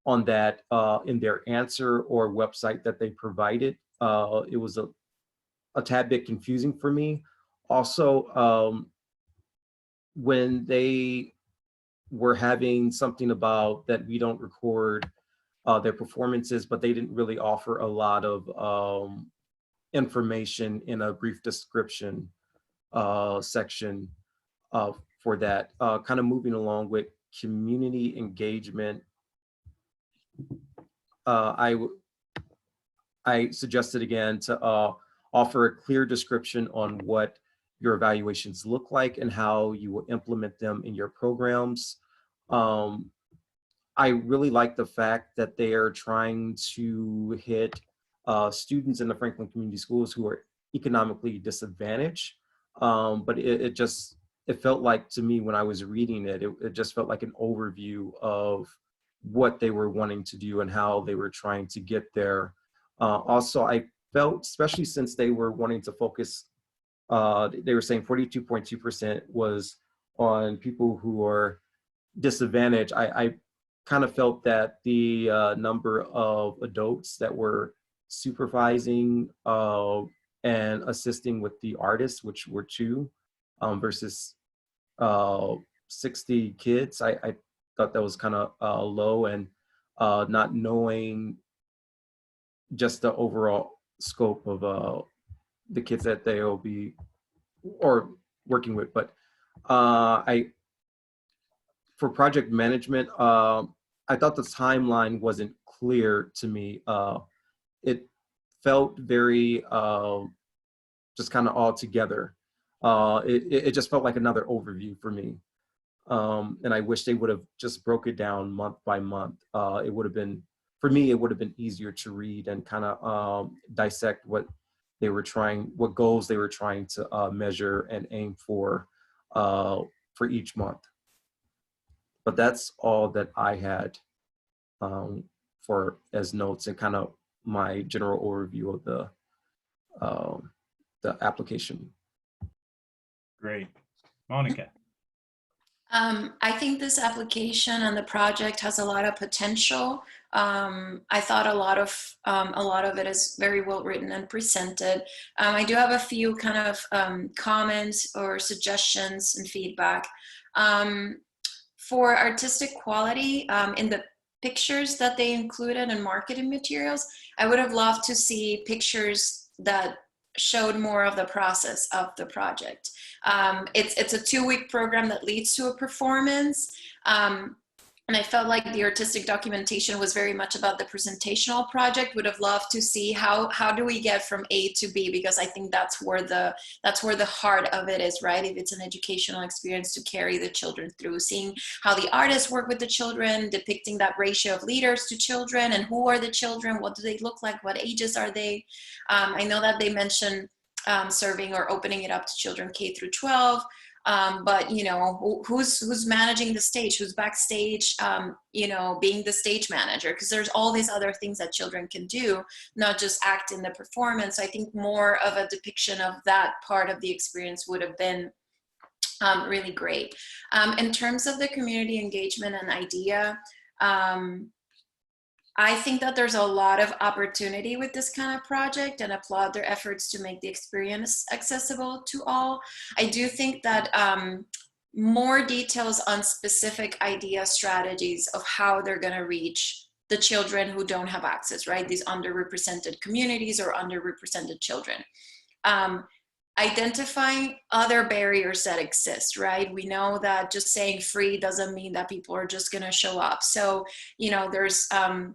on that in their answer or website that they provided. It was a tad bit confusing for me. Also, when they were having something about that we don't record their performances, but they didn't really offer a lot of information in a brief description section for that. Kind of moving along with community engagement, I suggested again to offer a clear description on what your evaluations look like and how you will implement them in your programs. I really like the fact that they are trying to hit students in the Franklin Community Schools who are economically disadvantaged. But it felt like, to me, when I was reading it, it just felt like an overview of what they were wanting to do and how they were trying to get there. Also, I felt, especially since they were wanting to focus, they were saying 42.2% was on people who are disadvantaged. I kind of felt that the number of adults that were supervising and assisting with the artists, which were 2 versus 60 kids, I thought that was kind of low, and not knowing just the overall scope of the kids that they will be or working with. But for project management, I thought the timeline wasn't clear to me. It felt very just kind of all together. It just felt like another overview for me. And I wish they would have just broke it down month by month. It would have been, for me, it would have been easier to read and kind of dissect what they were trying, what goals they were trying to measure and aim for each month. But that's all that I had for as notes and kind of my general overview of the application. Great. Monica. I think this application and the project has a lot of potential. I thought a lot of it is very well written and presented. I do have a few kind of comments or suggestions and feedback. For artistic quality, in the pictures that they included in marketing materials, I would have loved to see pictures that showed more of the process of the project. It's a 2-week program that leads to a performance. And I felt like the artistic documentation was very much about the presentational project. Would have loved to see how do we get from A to B, because I think that's where the heart of it is, right? If it's an educational experience to carry the children through, seeing how the artists work with the children, depicting that ratio of leaders to children, and who are the children, what do they look like, what ages are they? I know that they mentioned serving or opening it up to children K through 12. But you know, who's managing the stage, who's backstage, you know, being the stage manager, because there's all these other things that children can do, not just act in the performance. I think more of a depiction of that part of the experience would have been really great. In terms of the community engagement and idea, I think that there's a lot of opportunity with this kind of project and applaud their efforts to make the experience accessible to all. I do think that more details on specific idea strategies of how they're going to reach the children who don't have access, right? These underrepresented communities or underrepresented children. Identifying other barriers that exist, right? We know that just saying free doesn't mean that people are just going to show up. So, you know, there's, I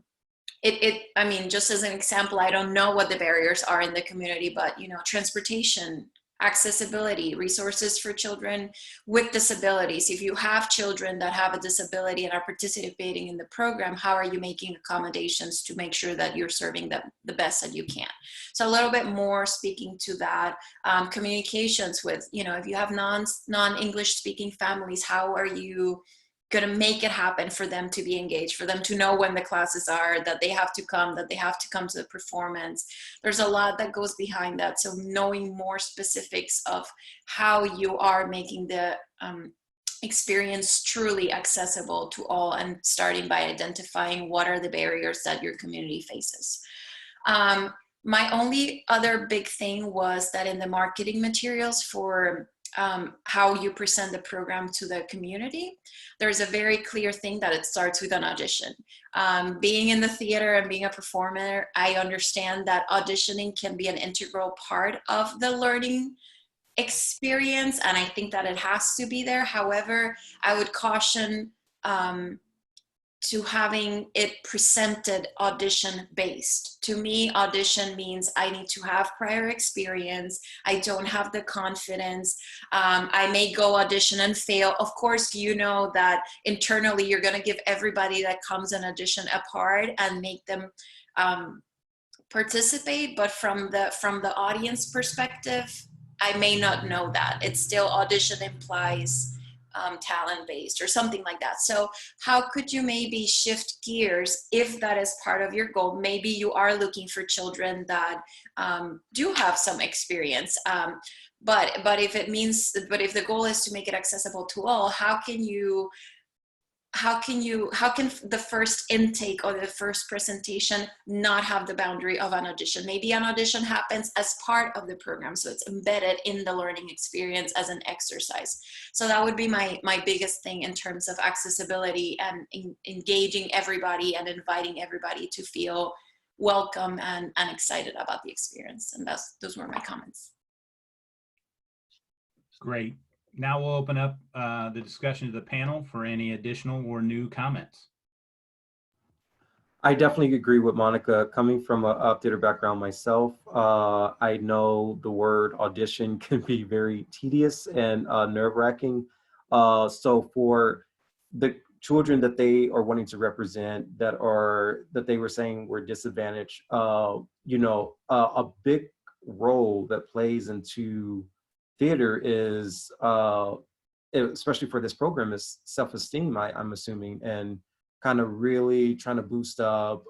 mean, just as an example, I don't know what the barriers are in the community, but, you know, transportation, accessibility, resources for children with disabilities. If you have children that have a disability and are participating in the program, how are you making accommodations to make sure that you're serving them the best that you can? So a little bit more speaking to that. Communications with, you know, if you have non-English speaking families, how are you going to make it happen for them to be engaged, for them to know when the classes are, that they have to come to the performance. There's a lot that goes behind that. So knowing more specifics of how you are making the experience truly accessible to all, and starting by identifying what are the barriers that your community faces. My only other big thing was that in the marketing materials for how you present the program to the community, there's a very clear thing that it starts with an audition. Being in the theater and being a performer, I understand that auditioning can be an integral part of the learning experience, and I think that it has to be there. However, I would caution to having it presented audition based. To me, audition means I need to have prior experience. I don't have the confidence. I may go audition and fail. Of course, you know that internally you're going to give everybody that comes and audition a part and make them participate. But from the audience perspective, I may not know that. It's still audition implies talent-based or something like that. So how could you maybe shift gears if that is part of your goal? Maybe you are looking for children that do have some experience, but if the goal is to make it accessible to all, how can the first intake or the first presentation not have the boundary of an audition? Maybe an audition happens as part of the program, so it's embedded in the learning experience as an exercise. So that would be my biggest thing in terms of accessibility and engaging everybody and inviting everybody to feel welcome and excited about the experience. And those were my comments. Great. Now we'll open up the discussion to the panel for any additional or new comments. I definitely agree with Monica. Coming from a theater background myself, I know the word audition can be very tedious and nerve-wracking. So for the children that they are wanting to represent that they were saying were disadvantaged, you know, a big role that plays into theater is, especially for this program, is self-esteem, I'm assuming, and kind of really trying to boost up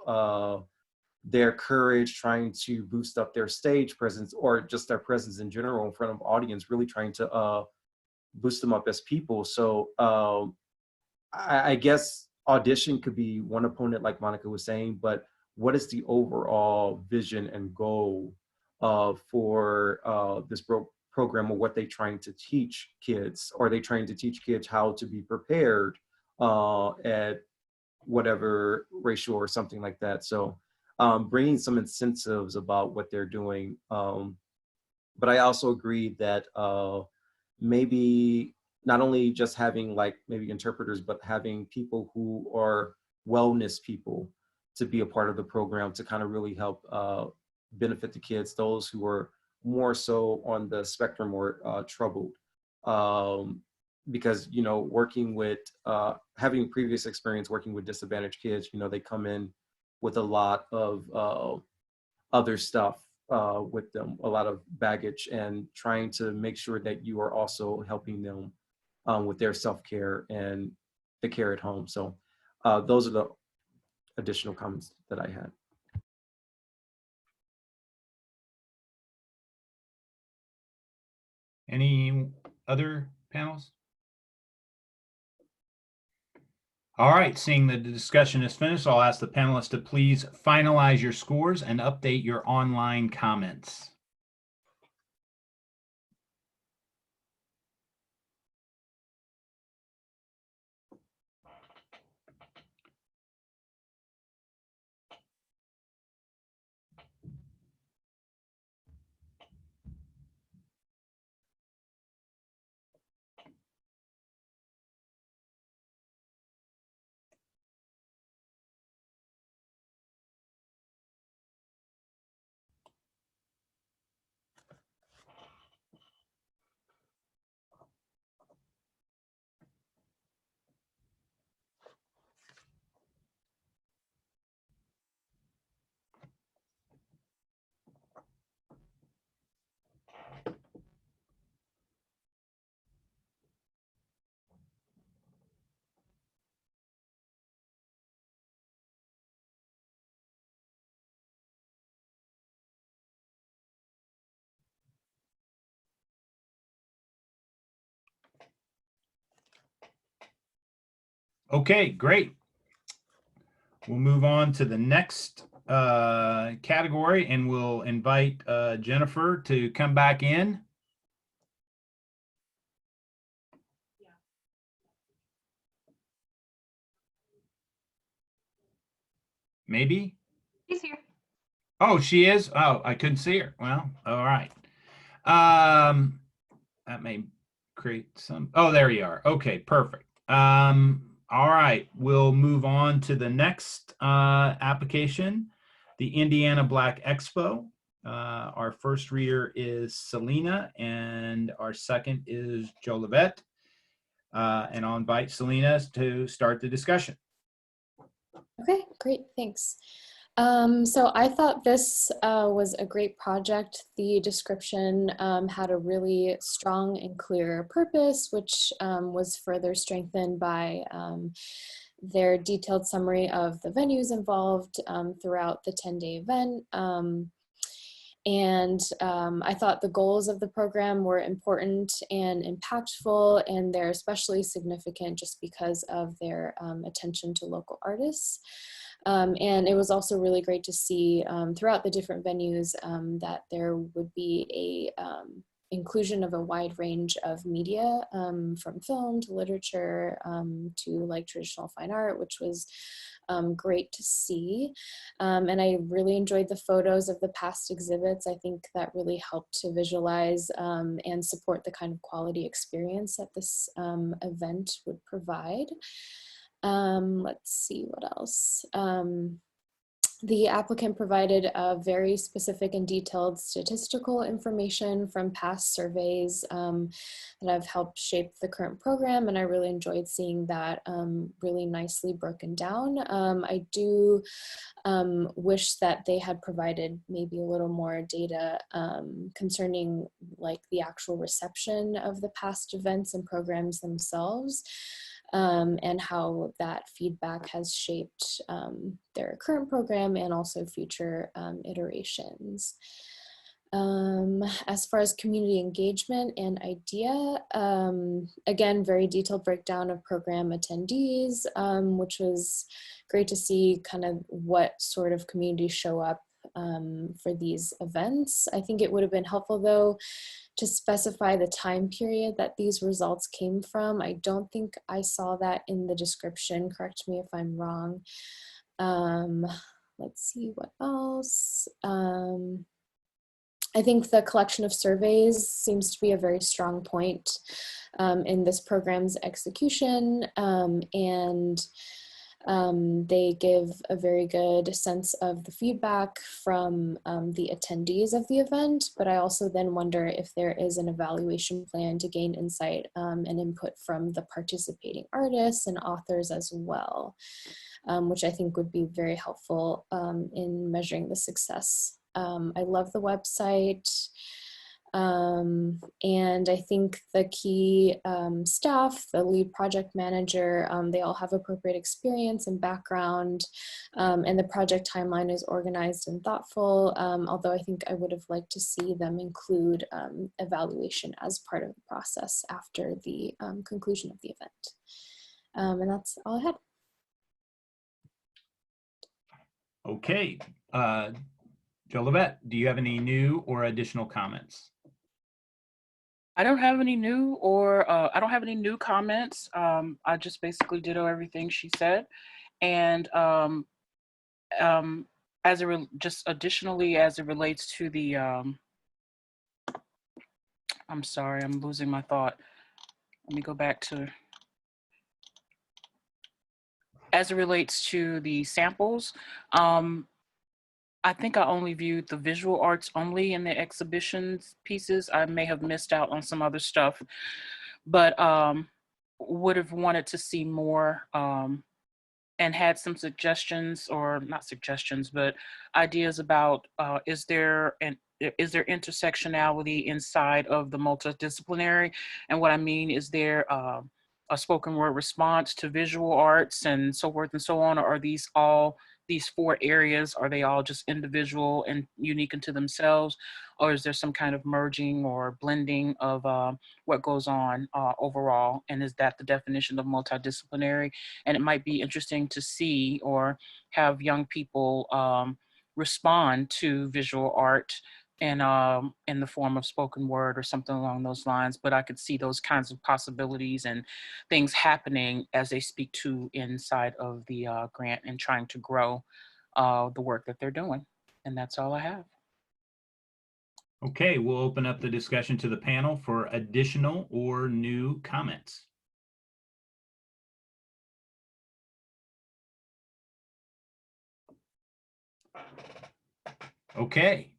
their courage, trying to boost up their stage presence or just their presence in general in front of audience, really trying to boost them up as people. So I guess audition could be one opponent, like Monica was saying, but what is the overall vision and goal for this program, or what they're trying to teach kids? Are they trying to teach kids how to be prepared at whatever racial or something like that? So bringing some incentives about what they're doing. But I also agree that maybe not only just having like maybe interpreters, but having people who are wellness people to be a part of the program to kind of really help benefit the kids, those who are more so on the spectrum or troubled. Because, you know, working with, having previous experience working with disadvantaged kids, you know, they come in with a lot of other stuff with them, a lot of baggage, and trying to make sure that you are also helping them with their self-care and the care at home. So those are the additional comments that I had. Any other panels? All right, seeing the discussion is finished, I'll ask the panelists to please finalize your scores and update your online comments. Okay, great. We'll move on to the next category, and we'll invite Jennifer to come back in. Maybe. He's here. Oh, she is? Oh, I couldn't see her. Well, all right. That may create some, oh, there you are. Okay, perfect. All right, we'll move on to the next application, the Indiana Black Expo. Our first reader is Selena, and our second is Jolivet. And I'll invite Selena to start the discussion. Okay, great, thanks. So I thought this was a great project. The description had a really strong and clear purpose, which was further strengthened by their detailed summary of the venues involved throughout the 10-day event. I thought the goals of the program were important and impactful, and they're especially significant just because of their attention to local artists. And it was also really great to see throughout the different venues that there would be a inclusion of a wide range of media, from film to literature to like traditional fine art, which was great to see. And I really enjoyed the photos of the past exhibits. I think that really helped to visualize and support the kind of quality experience that this event would provide. Let's see what else. The applicant provided very specific and detailed statistical information from past surveys that have helped shape the current program, and I really enjoyed seeing that really nicely broken down. I do wish that they had provided maybe a little more data concerning like the actual reception of the past events and programs themselves. And how that feedback has shaped their current program and also future iterations. As far as community engagement and idea, again, very detailed breakdown of program attendees, which was great to see kind of what sort of communities show up for these events. I think it would have been helpful though to specify the time period that these results came from. I don't think I saw that in the description. Correct me if I'm wrong. Let's see what else. I think the collection of surveys seems to be a very strong point in this program's execution, and they give a very good sense of the feedback from the attendees of the event, but I also then wonder if there is an evaluation plan to gain insight and input from the participating artists and authors as well, which I think would be very helpful in measuring the success. I love the website. And I think the key staff, the lead project manager, they all have appropriate experience and background, and the project timeline is organized and thoughtful, although I think I would have liked to see them include evaluation as part of the process after the conclusion of the event. And that's all I had. Okay. Joe Levette, do you have any new or additional comments? I don't have any new comments. I just basically ditto everything she said. And just additionally, as it relates to the, I'm sorry, I'm losing my thought. Let me go back to, as it relates to the samples, I think I only viewed the visual arts only in the exhibitions pieces. I may have missed out on some other stuff, but would have wanted to see more, and had some suggestions, or not suggestions, but ideas about is there intersectionality inside of the multidisciplinary? And what I mean, is there a spoken word response to visual arts and so forth and so on? Or are these 4 areas, are they all just individual and unique unto themselves? Or is there some kind of merging or blending of what goes on overall? And is that the definition of multidisciplinary? And it might be interesting to see or have young people respond to visual art in the form of spoken word or something along those lines. But I could see those kinds of possibilities and things happening as they speak to inside of the grant and trying to grow the work that they're doing. And that's all I have. Okay, we'll open up the discussion to the panel for additional or new comments. Okay,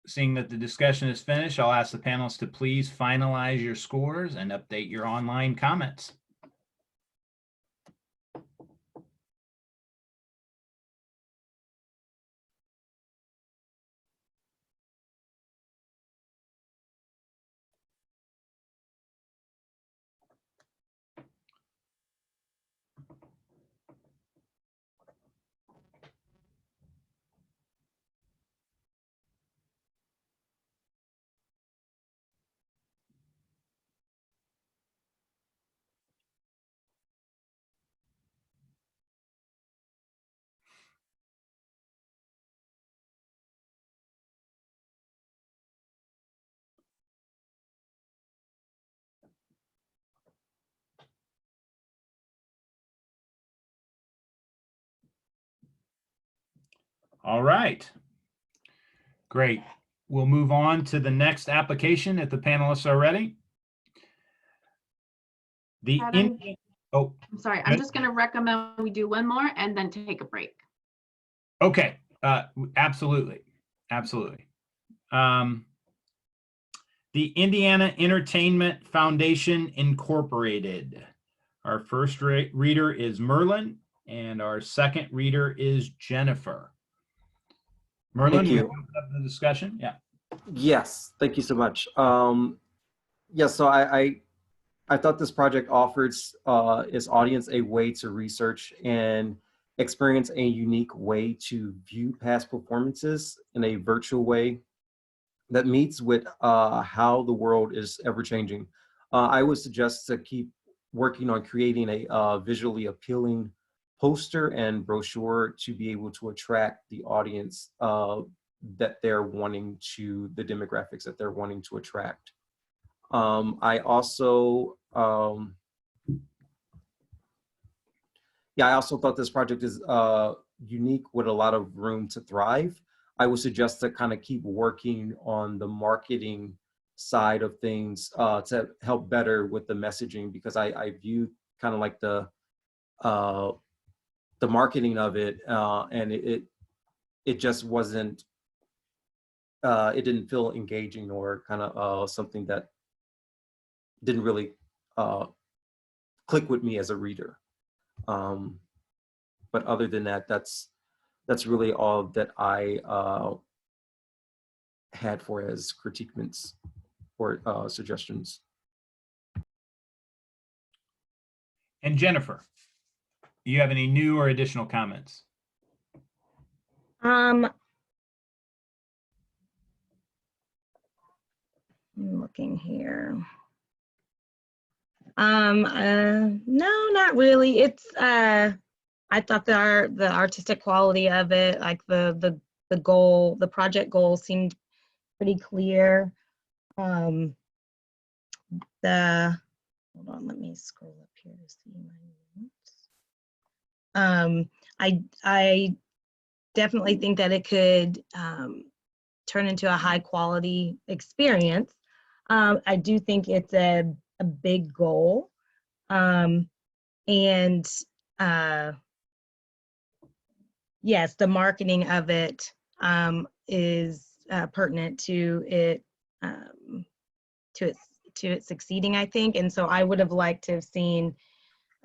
seeing that the discussion is finished, I'll ask the panelists to please finalize your scores and update your online comments. All right, great. We'll move on to the next application if the panelists are ready. I'm sorry, I'm good. just going to recommend we do one more and then take a break. Okay, absolutely, absolutely. The Indiana Entertainment Foundation Incorporated. Our first reader is Merlin, and our second reader is Jennifer. Merlin, Thank you. you want to open up the discussion? Yeah. Yes, thank you so much. Yeah, so I thought this project offers its audience a way to research and experience a unique way to view past performances in a virtual way that meets with how the world is ever changing. I would suggest to keep working on creating a visually appealing poster and brochure to be able to attract the audience that they're wanting to, the demographics that they're wanting to attract. I also, yeah, I also thought this project is unique with a lot of room to thrive. I would suggest to kind of keep working on the marketing side of things to help better with the messaging, because I view kind of like the marketing of it, and it just wasn't, it didn't feel engaging or kind of something that didn't really click with me as a reader. But other than that, that's really all that I had for as critiquements or suggestions. And Jennifer, do you have any new or additional comments? I'm looking here. No, not really. It's I thought the artistic quality of it, like the goal, the project goal seemed pretty clear. Hold on, let me scroll up here to see my notes. I definitely think that it could turn into a high quality experience. I do think it's a big goal. And yes, the marketing of it is pertinent to it to it succeeding, I think. And so I would have liked to have seen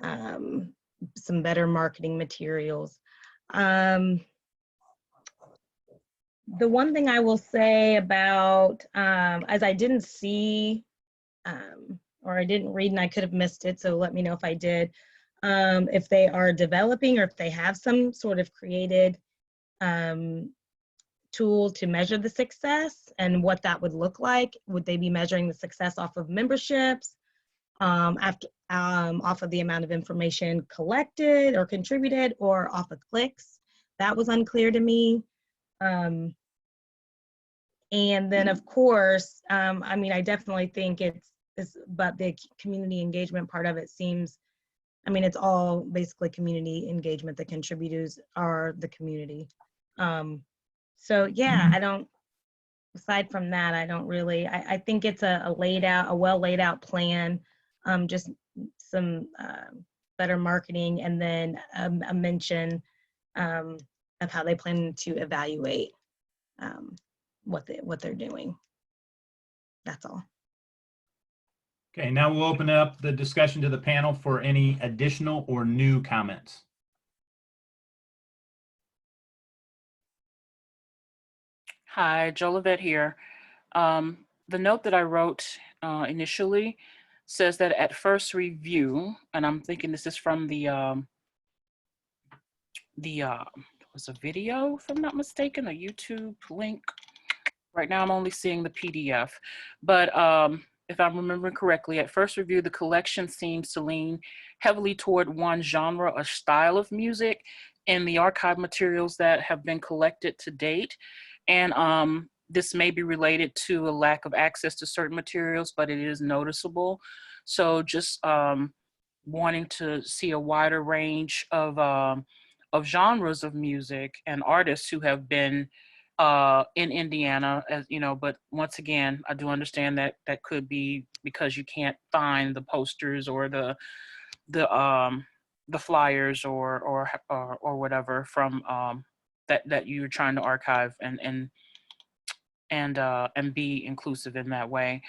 some better marketing materials. The one thing I will say about, as I didn't see, or I didn't read and I could have missed it, so let me know if I did, if they are developing or if they have some sort of created tool to measure the success and what that would look like. Would they be measuring the success off of memberships, off of the amount of information collected or contributed, or off of clicks? That was unclear to me. And then of course, I mean, I definitely think it's, but the community engagement part of it seems, I mean, it's all basically community engagement. The contributors are the community. So yeah, I don't, aside from that, I don't really, I think it's a well laid out plan, just some better marketing, and then a mention of how they plan to evaluate what they're doing. That's all. Okay, now we'll open up the discussion to the panel for any additional or new comments. Hi, Jolivet here. The note that I wrote initially says that at first review, and I'm thinking this is from the was a video, if I'm not mistaken, a YouTube link. Right now I'm only seeing the PDF, but if I'm remembering correctly, at first review, the collection seems to lean heavily toward one genre or style of music in the archive materials that have been collected to date. And this may be related to a lack of access to certain materials, but it is noticeable. So just wanting to see a wider range of genres of music and artists who have been in Indiana, as you know, but once again, I do understand that that could be because you can't find the posters or the flyers or whatever from that you're trying to archive and be inclusive in that way.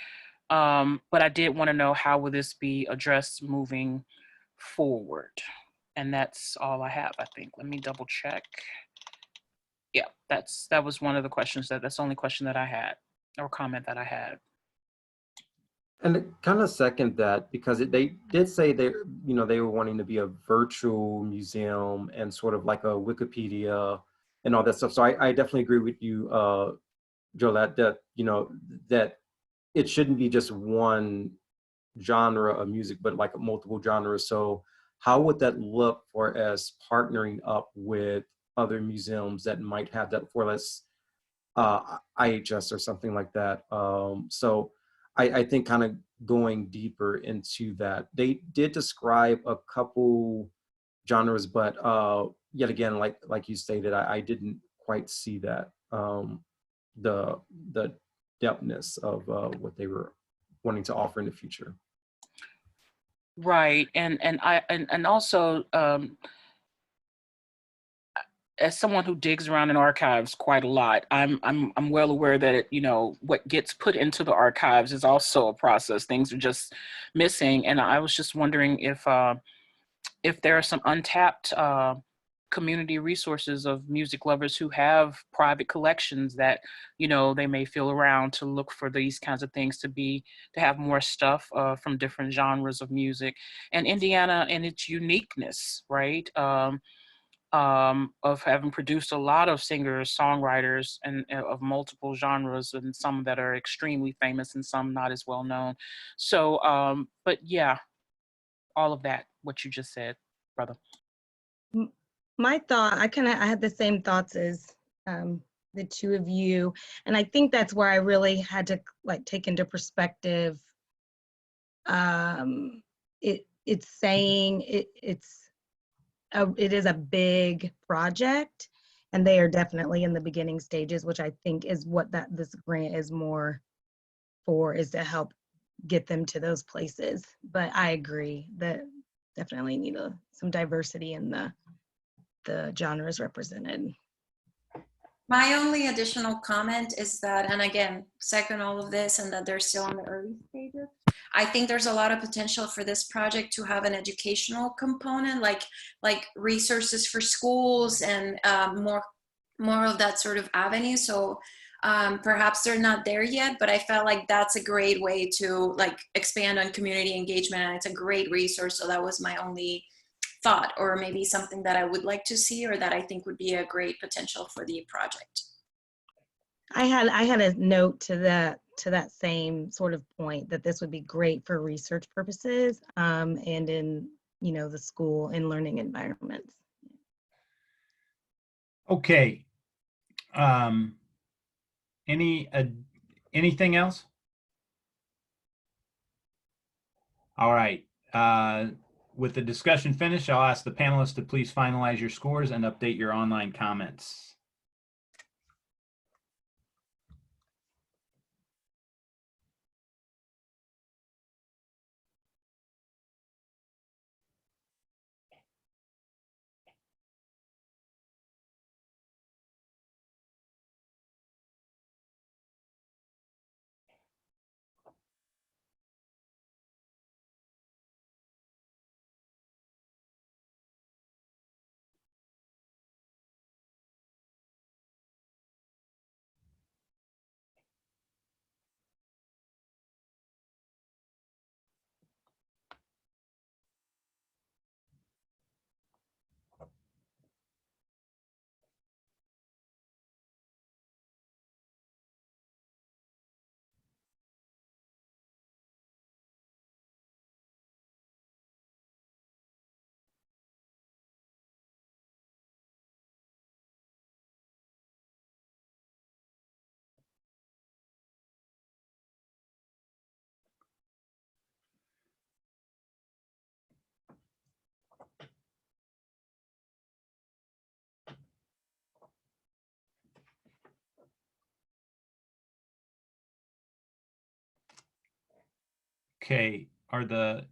But I did want to know, how will this be addressed moving forward? And that's all I have, I think. Let me double check. Yeah, that was one of the questions that's the only question that I had, or comment that I had. And kind of second that, because they did say they were wanting to be a virtual museum and sort of like a Wikipedia and all that stuff. So I definitely agree with you, Jolette, that that it shouldn't be just one genre of music, but like multiple genres. So how would that look for us partnering up with other museums that might have that, for less IHS or something like that? So I think kind of going deeper into that. They did describe a couple genres, but yet again, like you stated, I didn't quite see that, the depthness of what they were wanting to offer in the future. Right, and also, as someone who digs around in archives quite a lot, I'm well aware that what gets put into the archives is also a process. Things are just missing, and I was just wondering if there are some untapped community resources of music lovers who have private collections that they may feel around to look for these kinds of things, to have more stuff from different genres of music, and Indiana and its uniqueness, right? Of having produced a lot of singers, songwriters, and of multiple genres, and some that are extremely famous and some not as well known. So, but yeah, all of that, what you just said, brother. My thought, I had the same thoughts as the two of you, and I think that's where I really had to like take into perspective. It's saying it is a big project, and they are definitely in the beginning stages, which I think is what this grant is more for, is to help get them to those places. But I agree that definitely need some diversity in the genres represented. My only additional comment is that, and again, second all of this, and that they're still in the early stages. I think there's a lot of potential for this project to have an educational component, like resources for schools and more of that sort of avenue. So perhaps they're not there yet, but I felt like that's a great way to like expand on community engagement, and it's a great resource. So that was my only thought, or maybe something that I would like to see, or that I think would be a great potential for the project. I had a note to that same sort of point, that this would be great for research purposes and in the school and learning environments. Okay. Anything else? All right. With the discussion finished, I'll ask the panelists to please finalize your scores and update your online comments. Okay, I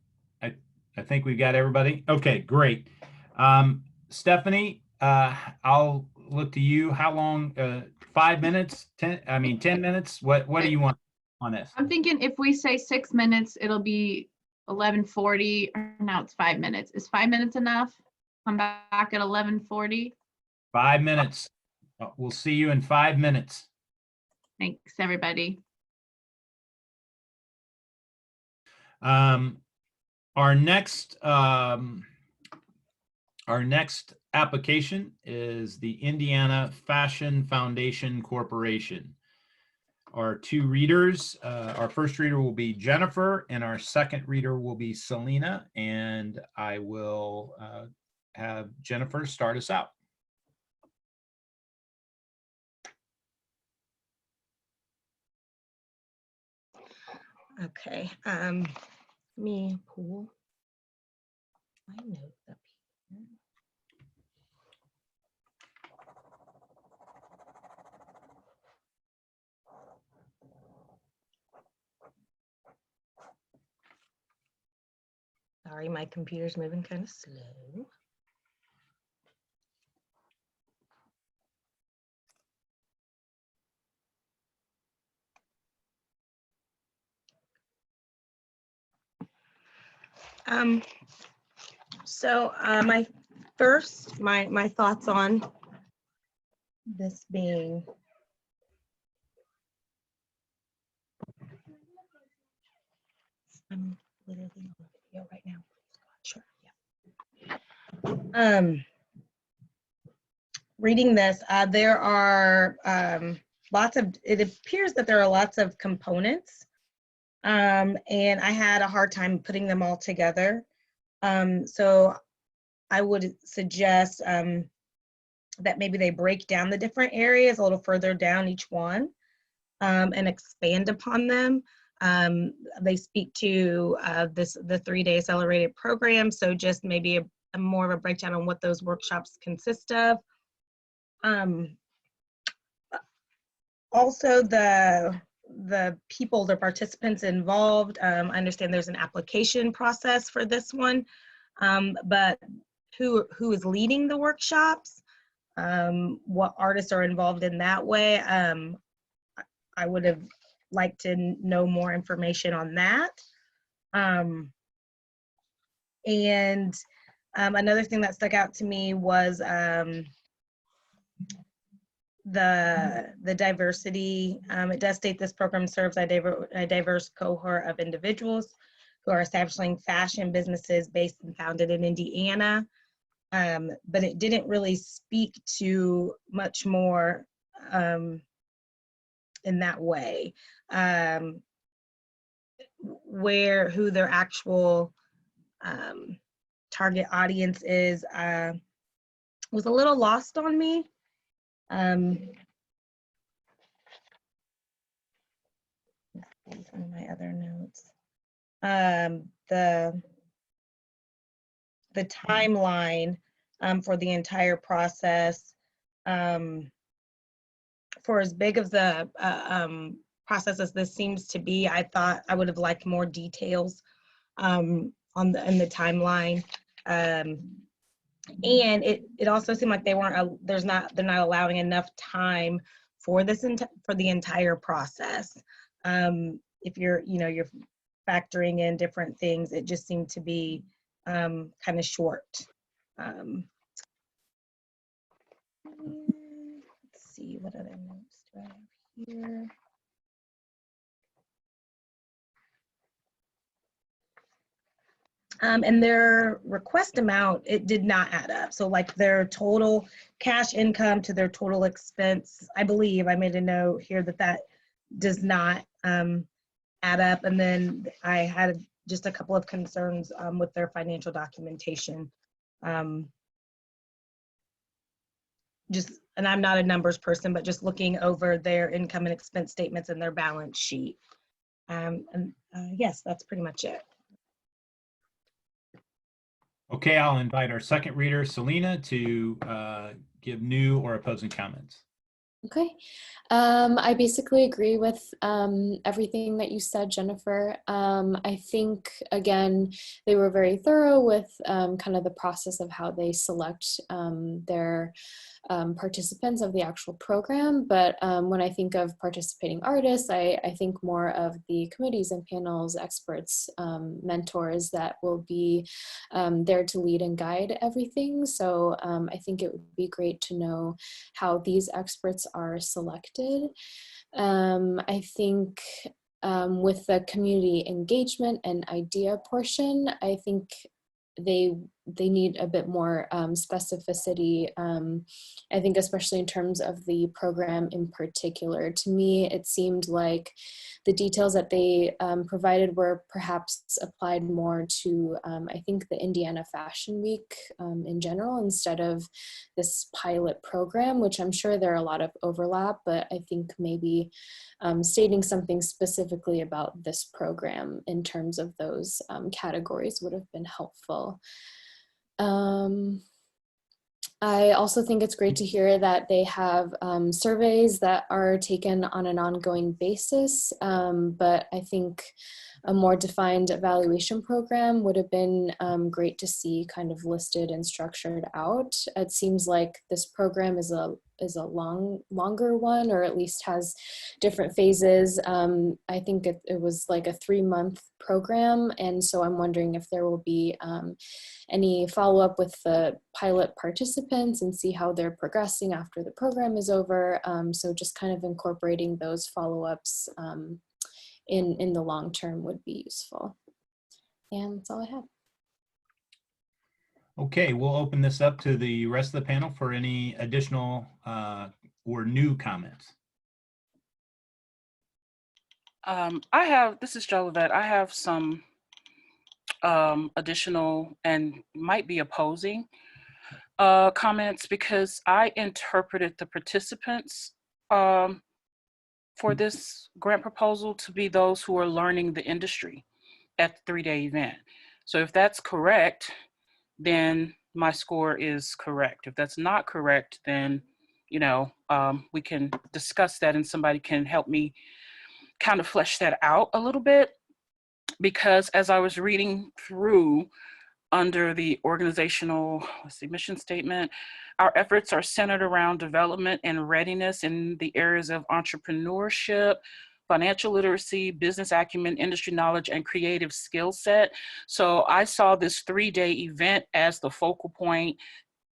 think we've got everybody. Okay, great. Stephanie, I'll look to you. How long? 5 minutes? 10 minutes? What do you want on this? I'm thinking if we say 6 minutes, it'll be 11:40. Now it's 5 minutes. Is 5 minutes enough? Come back at 11:40. 5 minutes. We'll see you in 5 minutes. Thanks, everybody. Our next application is the Indiana Fashion Foundation Corporation. Our two readers, our first reader will be Jennifer, and our second reader will be Selena, and I will have Jennifer start us out. Okay, let me pull my notes up here. Sorry, my computer's moving kind of slow. So my thoughts on this being I'm literally on the video right now. Sure. Yeah. Reading this, there are it appears that there are lots of components, and I had a hard time putting them all together. So I would suggest that maybe they break down the different areas a little further down each one, and expand upon them. They speak to the 3-day accelerated program, so just maybe a more of a breakdown on what those workshops consist of. Also, the people, the participants involved, I understand there's an application process for this one, but who is leading the workshops, what artists are involved in that way. I would have liked to know more information on that. And another thing that stuck out to me was the diversity. It does state this program serves a diverse cohort of individuals who are establishing fashion businesses based and founded in Indiana. But it didn't really speak to much more in that way, who their actual target audience is, was a little lost on me. Some of my other notes. The timeline for the entire process, for as big of the process as this seems to be, I thought I would have liked more details in the timeline. And it also seemed like they're not allowing enough time for for the entire process. If you're factoring in different things, it just seemed to be kind of short. Let's see, what other notes do I have here? And their request amount, it did not add up. So like their total cash income to their total expense, I believe I made a note here that does not add up. And then I had just a couple of concerns with their financial documentation. And I'm not a numbers person, but just looking over their income and expense statements and their balance sheet. Yes, that's pretty much it. Okay, I'll invite our second reader, Selena, to give new or opposing comments. Okay, I basically agree with everything that you said, Jennifer. I think, again, they were very thorough with kind of the process of how they select their participants of the actual program. But when I think of participating artists, I think more of the committees and panels, experts, mentors that will be there to lead and guide everything. So I think it would be great to know how these experts are selected. I think with the community engagement and idea portion, I think they need a bit more specificity. I think especially in terms of the program in particular. To me, it seemed like the details that they provided were perhaps applied more to, I think, the Indiana Fashion Week in general, instead of this pilot program, which I'm sure there are a lot of overlap, but I think maybe stating something specifically about this program in terms of those categories would have been helpful. I also think it's great to hear that they have surveys that are taken on an ongoing basis, but I think a more defined evaluation program would have been great to see kind of listed and structured out. It seems like this program is a longer one, or at least has different phases. I think it was like a 3-month program, and so I'm wondering if there will be any follow-up with the pilot participants and see how they're progressing after the program is over. So just kind of incorporating those follow-ups in the long term would be useful. And that's all I have. Okay, we'll open this up to the rest of the panel for any additional or new comments. This is Jolivet. I have some additional and might be opposing. comments because I interpreted the participants for this grant proposal to be those who are learning the industry at the 3-day event. So if that's correct, then my score is correct. If that's not correct, then, you know, we can discuss that and somebody can help me kind of flesh that out a little bit. Because as I was reading through under the organizational, mission statement, our efforts are centered around development and readiness in the areas of entrepreneurship, financial literacy, business acumen, industry knowledge, and creative skill set. So I saw this 3-day event as the focal point,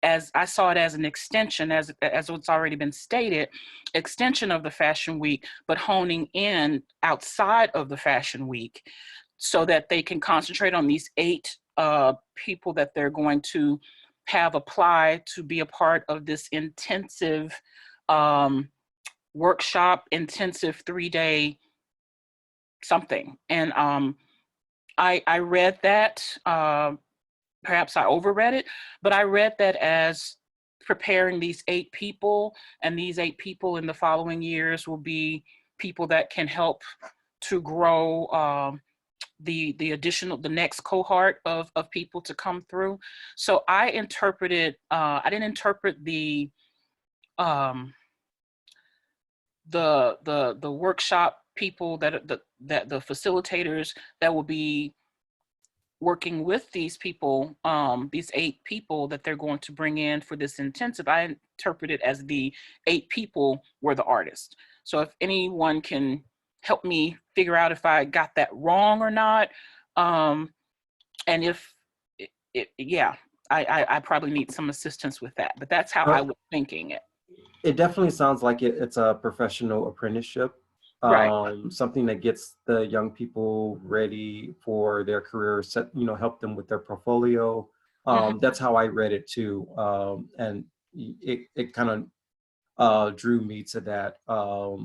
as I saw it as an extension, as what's already been stated, extension of the Fashion Week, but honing in outside of the Fashion Week so that they can concentrate on these 8 people that they're going to have apply to be a part of this intensive workshop, intensive 3-day something. And I read that, perhaps I overread it, but I read that as preparing these 8 people, and these 8 people in the following years will be people that can help to grow the next cohort of people to come through. So I interpreted, I didn't interpret the workshop people that the facilitators that will be working with these people, these 8 people that they're going to bring in for this intensive. I interpret it as the 8 people were the artists. So if anyone can help me figure out if I got that wrong or not. And if, yeah, I probably need some assistance with that, but that's how I was thinking it. It definitely sounds like it's a professional apprenticeship, Right. something that gets the young people ready for their career, help them with their portfolio. That's how I read it too. And it kind of drew me to that. But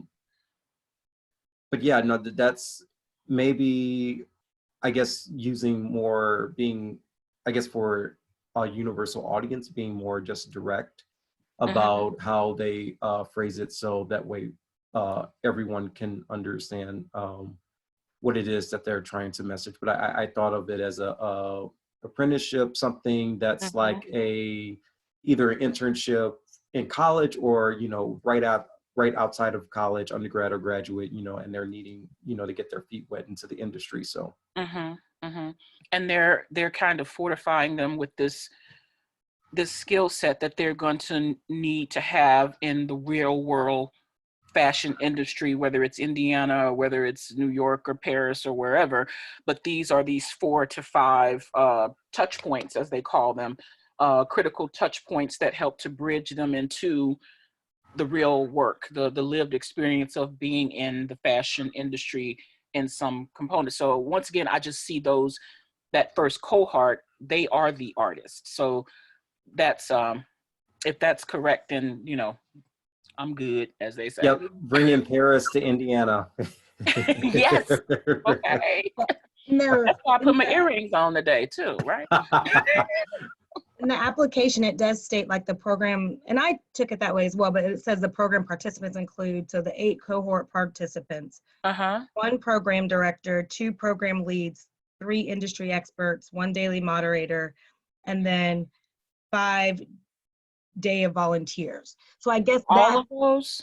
yeah, no, that's maybe, I guess, for a universal audience, being more just direct about how they phrase it, so that way everyone can understand what it is that they're trying to message. But I thought of it as a apprenticeship, something that's like either an internship in college, or right outside of college, undergrad or graduate, and they're needing, to get their feet wet into the industry. So. And they're kind of fortifying them with this skill set that they're going to need to have in the real world fashion industry, whether it's Indiana or whether it's New York or Paris or wherever. But these are these 4 to 5 touch points, as they call them, critical touch points that help to bridge them into the real work, the lived experience of being in the fashion industry in some component. So once again, I just see that first cohort, they are the artists. So that's, if that's correct, then, I'm good, as they say. Yep, bringing Paris to Indiana. Yes, okay. No, that's why I put my earrings on today too, right? in the application, it does state like the program, and I took it that way as well, but it says the program participants include, so the 8 cohort participants, 1 program director, 2 program leads, 3 industry experts, 1 daily moderator, and then 5 day of volunteers. So I guess all of those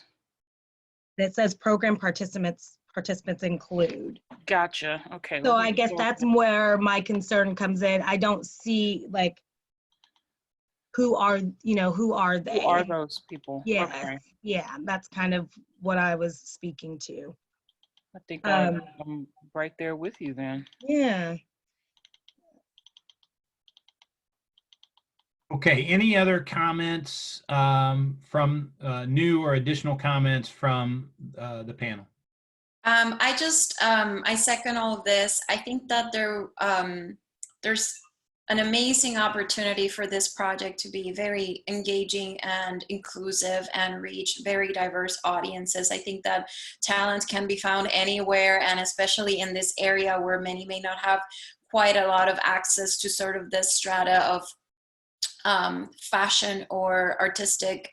that says program participants include. Gotcha. Okay. So I guess that's where my concern comes in. I don't see like who are they? Who are those people? Yeah. Okay. Yeah, that's kind of what I was speaking to. I think I'm right there with you then. Yeah. Okay, any other comments from new or additional comments from the panel? I second all of this. I think that there's an amazing opportunity for this project to be very engaging and inclusive and reach very diverse audiences. I think that talent can be found anywhere, and especially in this area where many may not have quite a lot of access to sort of this strata fashion or artistic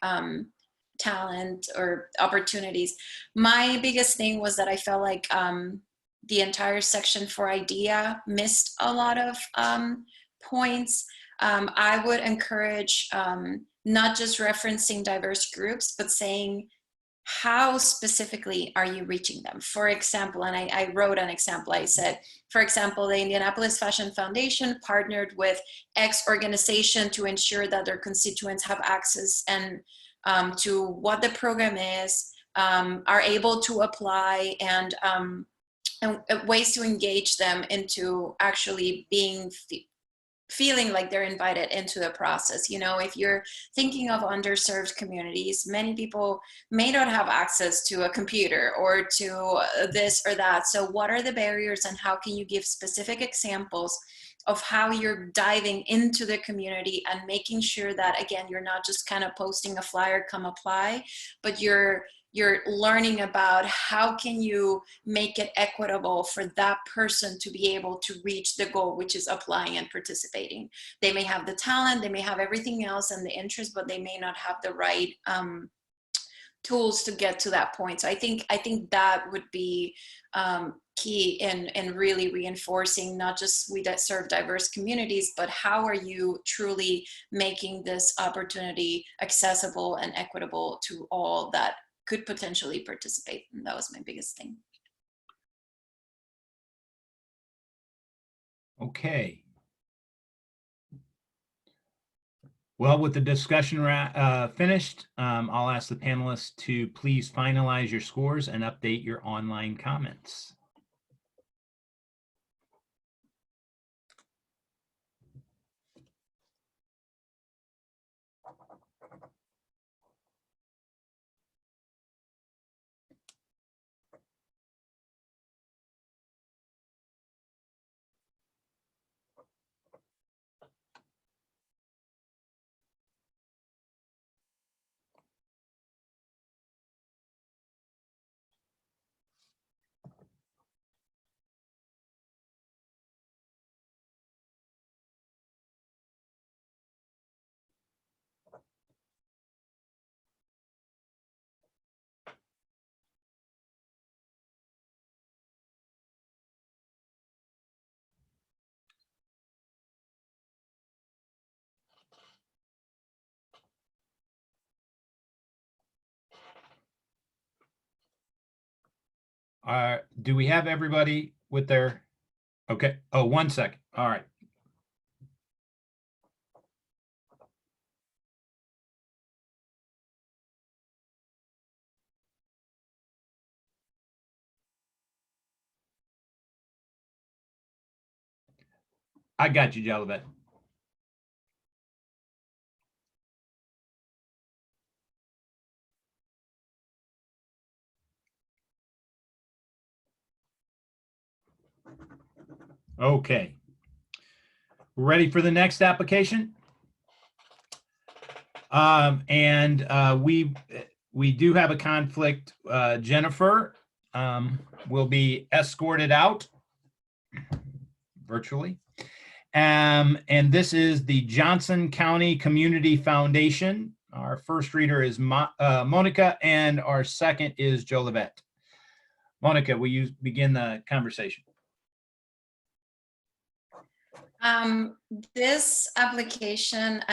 talent or opportunities. My biggest thing was that I felt like the entire section for idea missed a lot of points. I would encourage not just referencing diverse groups, but saying how specifically are you reaching them? For example, and I wrote an example, I said, for example, the Indianapolis Fashion Foundation partnered with X organization to ensure that their constituents have access and to what the program is, are able to apply, and ways to engage them into actually feeling like they're invited into the process. You know, if you're thinking of underserved communities, many people may not have access to a computer or to this or that. So what are the barriers, and how can you give specific examples of how you're diving into the community and making sure that, again, you're not just kind of posting a flyer, come apply, but you're learning about how can you make it equitable for that person to be able to reach the goal, which is applying and participating. They may have the talent, they may have everything else and the interest, but they may not have the right tools to get to that point. So I think that would be key in really reinforcing not just we that serve diverse communities, but how are you truly making this opportunity accessible and equitable to all that could potentially participate. And that was my biggest thing. Okay. Well, with the discussion finished, I'll ask the panelists to please finalize your scores and update your online comments. Do we have everybody with their, okay. Oh, 1 second. All right. I got you, Jolivet. Okay. Ready for the next application? We do have a conflict. Jennifer will be escorted out virtually. And this is the Johnson County Community Foundation. Our first reader is Monica, and our second is Jolivet. Monica, will you begin the conversation? This application,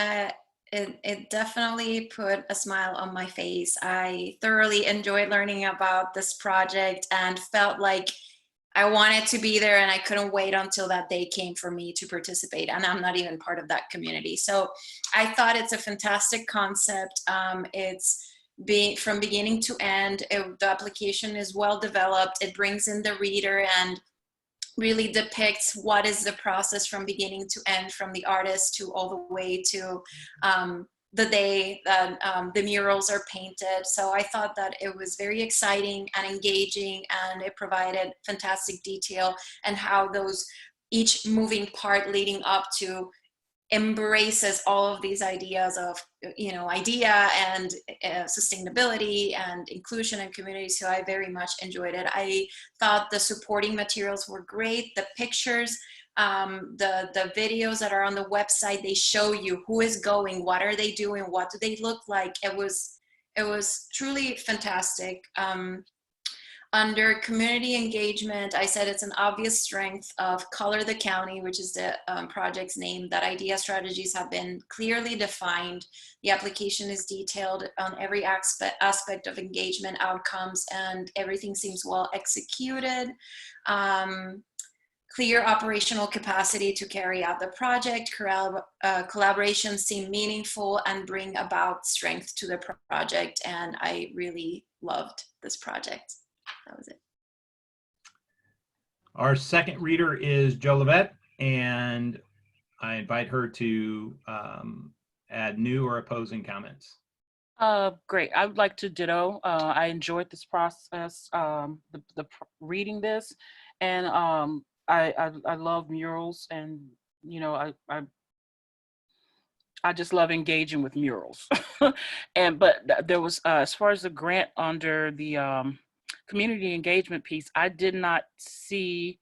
it definitely put a smile on my face. I thoroughly enjoyed learning about this project and felt like I wanted to be there, and I couldn't wait until that day came for me to participate. And I'm not even part of that community. So I thought it's a fantastic concept. It's from beginning to end. The application is well developed. It brings in the reader and really depicts what is the process from beginning to end, from the artist to all the way to the day that the murals are painted. So I thought that it was very exciting and engaging, and it provided fantastic detail and how each moving part leading up to embraces all of these ideas of, idea and sustainability and inclusion and community. So I very much enjoyed it. I thought the supporting materials were great. The pictures The videos that are on the website, they show you who is going, what are they doing, what do they look like. It was truly fantastic. Under community engagement, I said it's an obvious strength of Color the County, which is the project's name, that idea strategies have been clearly defined. The application is detailed on every aspect of engagement outcomes, and everything seems well executed. Clear operational capacity to carry out the project. Collaborations seem meaningful and bring about strength to the project, and I really loved this project. That was it. Our second reader is Jo Levette, and I invite her to add new or opposing comments. Great. I would like to ditto. I enjoyed this process, reading this, and I love murals, and you know, I just love engaging with murals. But there was as far as the grant under the community engagement piece, I did not see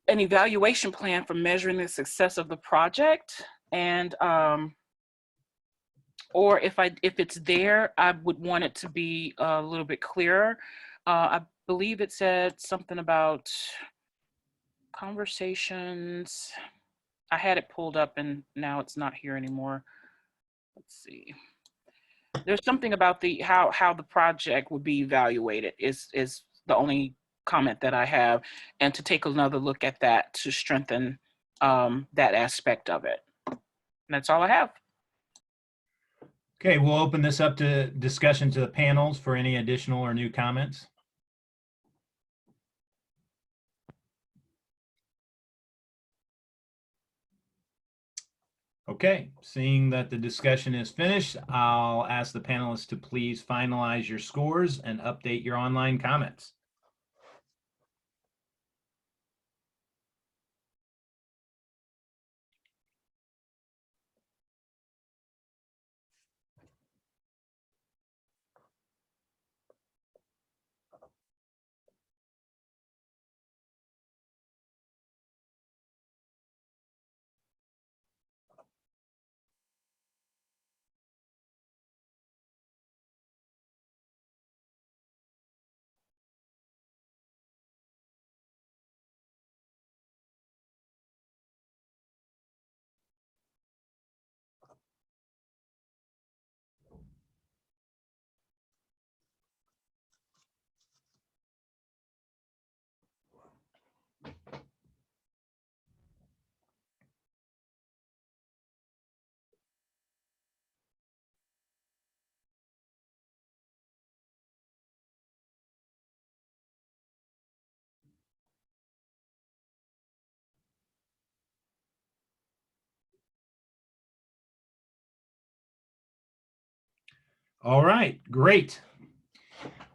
an evaluation plan for measuring the success of the project, and or if it's there, I would want it to be a little bit clearer. I believe it said something about conversations. I had it pulled up and now it's not here anymore. Let's see. There's something about the how the project would be evaluated is the only comment that I have, and to take another look at that to strengthen that aspect of it. And that's all I have. Okay, we'll open this up to discussion to the panels for any additional or new comments. Okay, seeing that the discussion is finished, I'll ask the panelists to please finalize your scores and update your online comments. All right, great.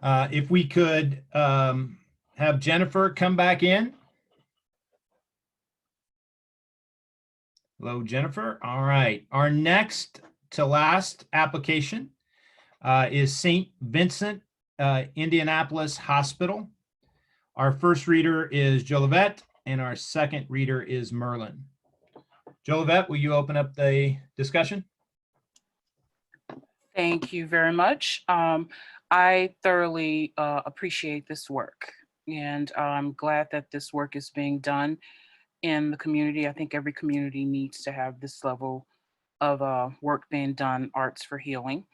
If we could have Jennifer come back in. Hello, Jennifer. All right, our next to last application is St. Vincent, Indianapolis Hospital. Our first reader is Jo Levette, and our second reader is Merlin. Jo Levette, will you open up the discussion? Thank you very much. I thoroughly appreciate this work, and I'm glad that this work is being done in the community. I think every community needs to have this level of work being done, arts for healing.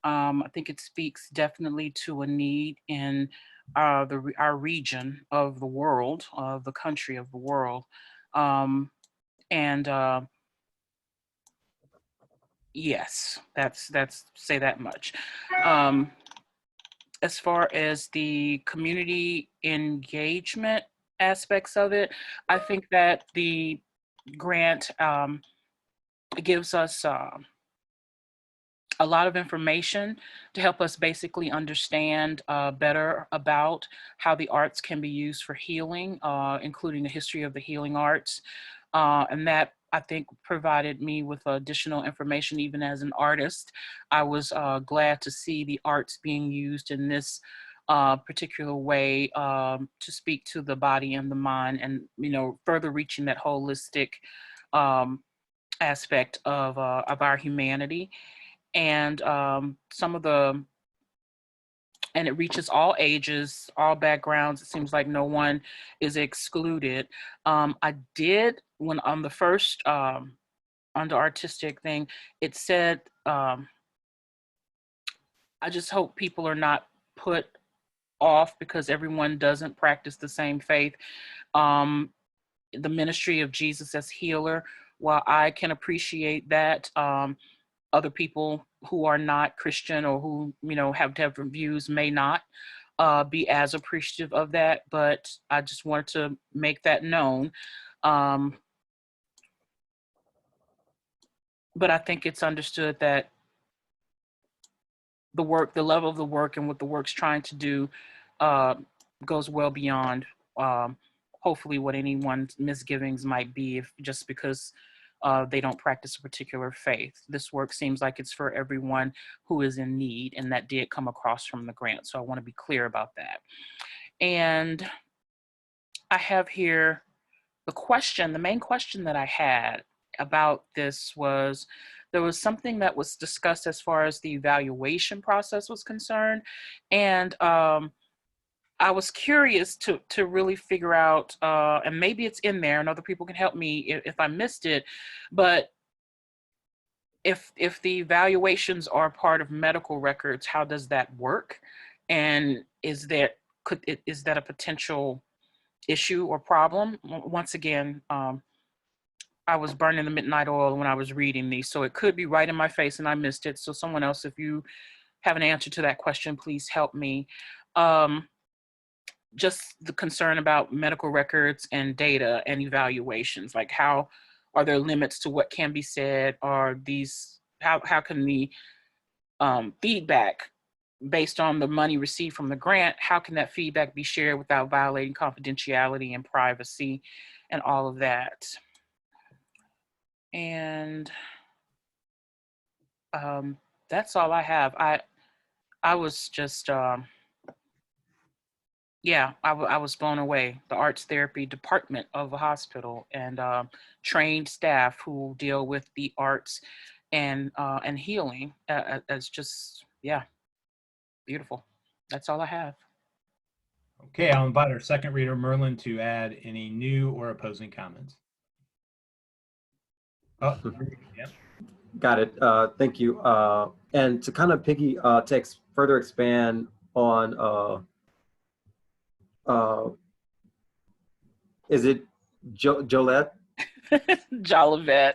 I think it speaks definitely to a need in our region of the world, of the country of the world. Yes, that's say that much. As far as the community engagement aspects of it, I think that the grant gives us a lot of information to help us basically understand better about how the arts can be used for healing, including the history of the healing arts. And that, I think, provided me with additional information. Even as an artist, I was glad to see the arts being used in this particular way to speak to the body and the mind, and further reaching that holistic aspect of our humanity. And and it reaches all ages, all backgrounds. It seems like no one is excluded. I did, when on the first under artistic thing, it said, I just hope people are not put off because everyone doesn't practice the same faith. The ministry of Jesus as healer, while I can appreciate that, other people who are not Christian or who, have different views may not be as appreciative of that, but I just wanted to make that known. But I think it's understood that the level of the work and what the work's trying to do goes well beyond hopefully what anyone's misgivings might be if just because they don't practice a particular faith. This work seems like it's for everyone who is in need, and that did come across from the grant. So I want to be clear about that. And I have here the main question that I had about this was, there was something that was discussed as far as the evaluation process was concerned. And I was curious to really figure out, and maybe it's in there and other people can help me if I missed it, but if the evaluations are part of medical records, how does that work? And is that a potential issue or problem? Once again, I was burning the midnight oil when I was reading these, so it could be right in my face and I missed it. So someone else, if you have an answer to that question, please help me. Just the concern about medical records and data and evaluations, like how are there limits to what can be said? Are these, how can the feedback based on the money received from the grant, how can that feedback be shared without violating confidentiality and privacy and all of that? And that's all I have. I was just, yeah, I was blown away. The arts therapy department of a hospital and trained staff who deal with the arts and healing. It's just, yeah, beautiful. That's all I have. Okay, I'll invite our second reader, Merlin, to add any new or opposing comments. Oh, yeah. Got it. Thank you. And to kind of further expand on, is it Jolette? Jolivet.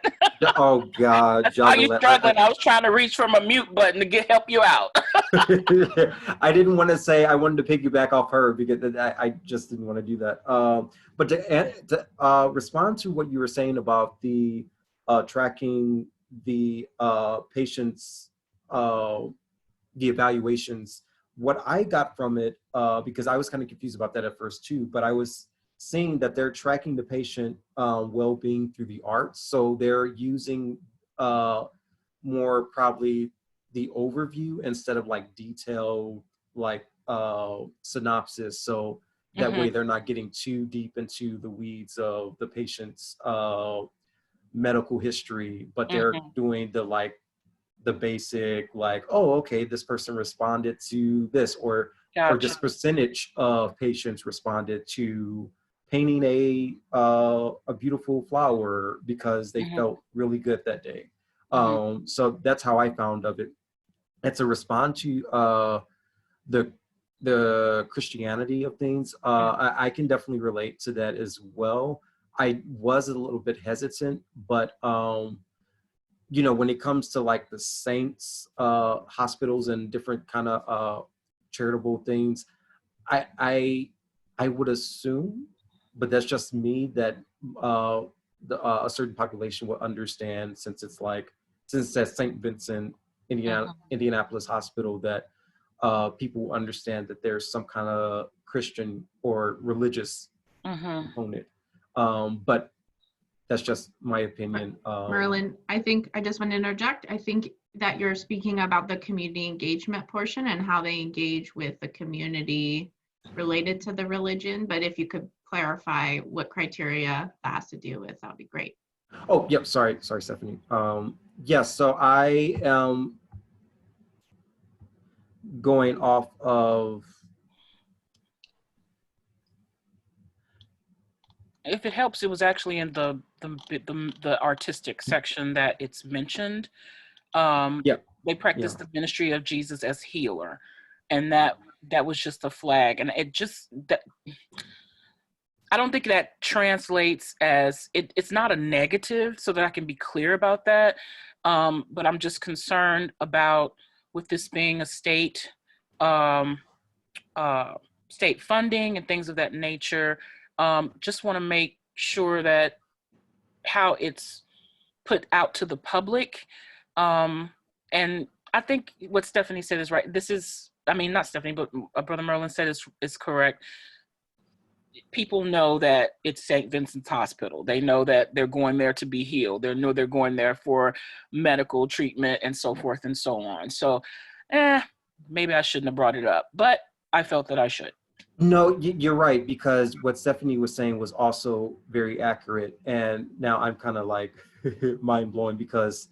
Oh God, Are you Jolette. struggling? I was trying to reach from a mute button to help you out. I didn't want to say, I wanted to piggyback off her because I just didn't want to do that. But to respond to what you were saying about the tracking the patients, the evaluations, what I got from it, because I was kind of confused about that at first too, but I was seeing that they're tracking the patient well-being through the arts. So they're using more probably the overview instead of like detailed like synopsis. So that way they're not getting too deep into the weeds of the patient's medical history, but they're doing the basic, like, oh, okay, this person responded to this, or this percentage of patients responded to painting a beautiful flower because they felt really good that day. So that's how I found of it. And to respond to the Christianity of things, I can definitely relate to that as well. I was a little bit hesitant, but you know, when it comes to like the saints, hospitals and different kind of charitable things, I would assume, but that's just me, that a certain population will understand, since it's St. Vincent, Indianapolis Hospital, that people understand that there's some kind of Christian or religious component. But that's just my opinion. Merlin, I think I just want to interject. I think that you're speaking about the community engagement portion and how they engage with the community related to the religion. But if you could clarify what criteria that has to do with, that would be great. Oh, yep. Sorry, Stephanie. Yes. So I am going off of. If it helps, it was actually in the artistic section that it's mentioned. Yeah. They practice the ministry of Jesus as healer, and that was just a flag, and it just that. I don't think that translates as it's not a negative, so that I can be clear about that. But I'm just concerned about with this being a state state funding and things of that nature. Just want to make sure that how it's put out to the public. And I think what Stephanie said is right. This is, I mean, not Stephanie, but Brother Merlin said is correct. People know that it's St. Vincent's Hospital. They know that they're going there to be healed. They know they're going there for medical treatment and so forth and so on. So, maybe I shouldn't have brought it up, but I felt that I should. No, you're right, because what Stephanie was saying was also very accurate. And now I'm kind of like mind blown because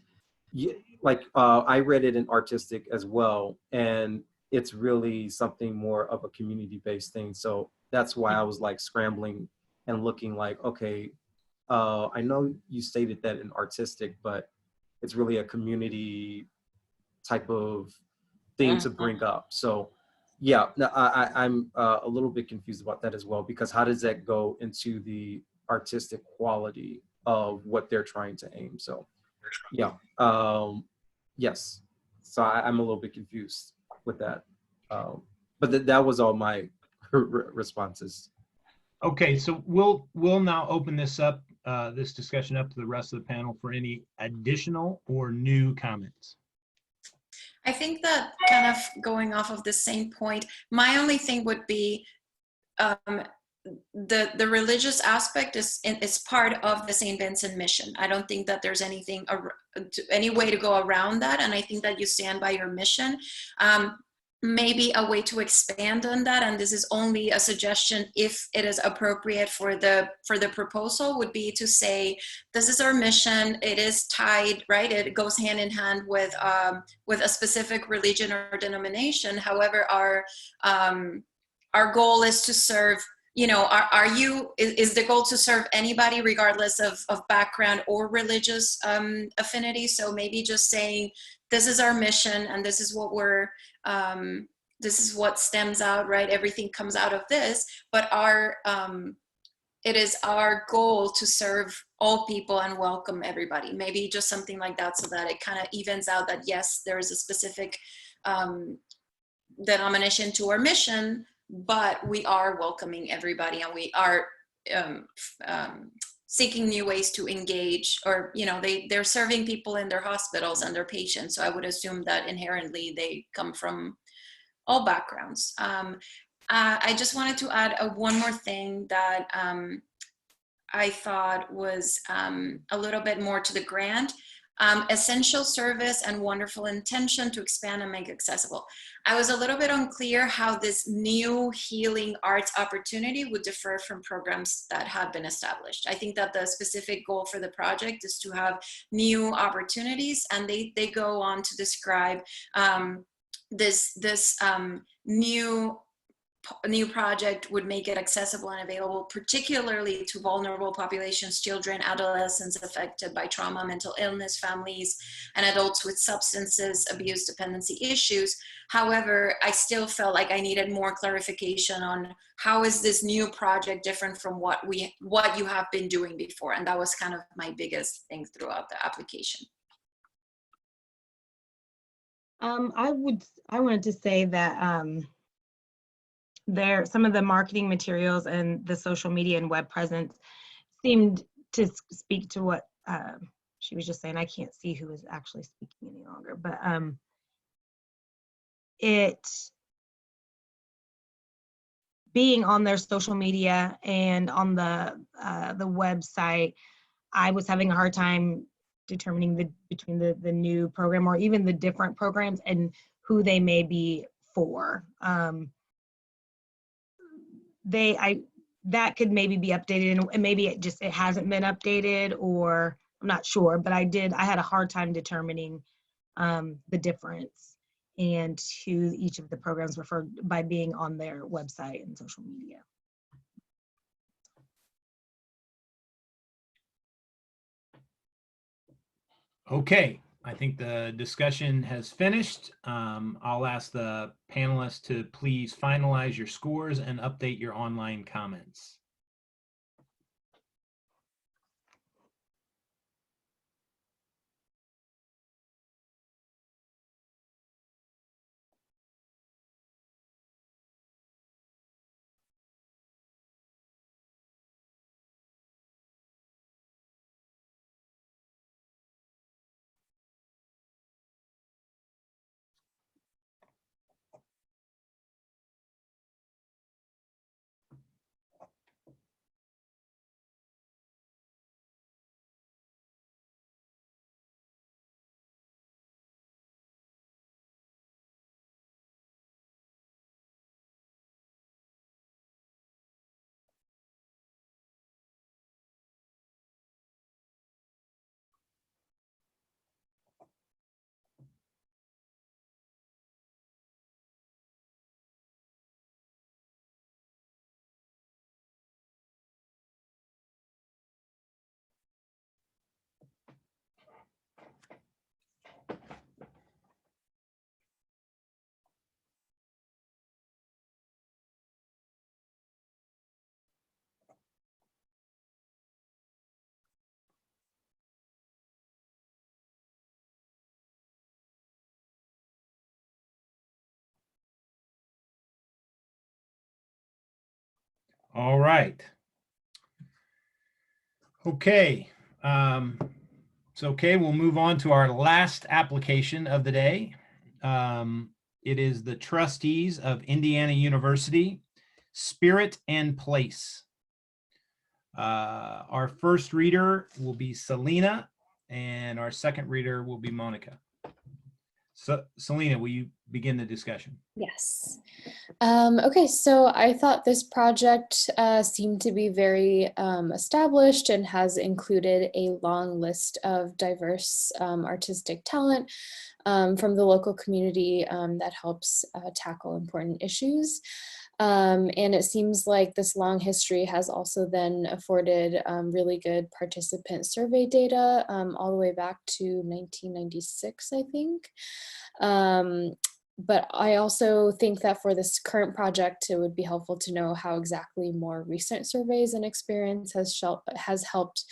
I read it in artistic as well. And it's really something more of a community-based thing. So that's why I was like scrambling and looking like, okay, I know you stated that in artistic, but it's really a community type of thing to bring up. So yeah, no, I'm a little bit confused about that as well, because how does that go into the artistic quality of what they're trying to aim? So yeah, yes. So I'm a little bit confused with that. But that was all my responses. Okay, so we'll now open this up, this discussion up to the rest of the panel for any additional or new comments. I think that kind of going off of the same point, my only thing would be the religious aspect is part of the St. Vincent mission. I don't think that there's any way to go around that, and I think that you stand by your mission. Maybe a way to expand on that, and this is only a suggestion if it is appropriate for the proposal, would be to say, this is our mission. It is tied, right? It goes hand in hand with a specific religion or denomination. However, our goal is to serve. You know, is the goal to serve anybody regardless of background or religious affinity? So maybe just saying, this is our mission, and this is what this is what stems out, right? Everything comes out of this, but it is our goal to serve all people and welcome everybody. Maybe just something like that, so that it kind of evens out that yes, there is a specific denomination to our mission, but we are welcoming everybody, and we are seeking new ways to engage, or, you know, they're serving people in their hospitals and their patients. So I would assume that inherently they come from all backgrounds. I just wanted to add one more thing that I thought was a little bit more to the grant. Essential service and wonderful intention to expand and make accessible. I was a little bit unclear how this new healing arts opportunity would differ from programs that have been established. I think that the specific goal for the project is to have new opportunities, and they go on to describe this new project would make it accessible and available, particularly to vulnerable populations, children, adolescents affected by trauma, mental illness, families, and adults with substances abuse dependency issues. However, I still felt like I needed more clarification on how is this new project different from what you have been doing before, and that was kind of my biggest thing throughout the application. I wanted to say that some of the marketing materials and the social media and web presence seemed to speak to what she was just saying. I can't see who is actually speaking any longer, but it being on their social media and on the website, I was having a hard time determining between the new program or even the different programs and who they may be for. That could maybe be updated, and maybe it hasn't been updated, or I'm not sure, but I had a hard time determining the difference and who each of the programs referred by being on their website and social media. Okay, I think the discussion has finished. I'll ask the panelists to please finalize your scores and update your online comments. All right. Okay. Okay, we'll move on to our last application of the day. It is the trustees of Indiana University, Spirit and Place. Our first reader will be Selena, and our second reader will be Monica. So, Selena, will you begin the discussion? Yes. Okay, so I thought this project seemed to be very established and has included a long list of diverse artistic talent from the local community that helps tackle important issues. And it seems like this long history has also then afforded really good participant survey data all the way back to 1996, I think. But I also think that for this current project, it would be helpful to know how exactly more recent surveys and experience has helped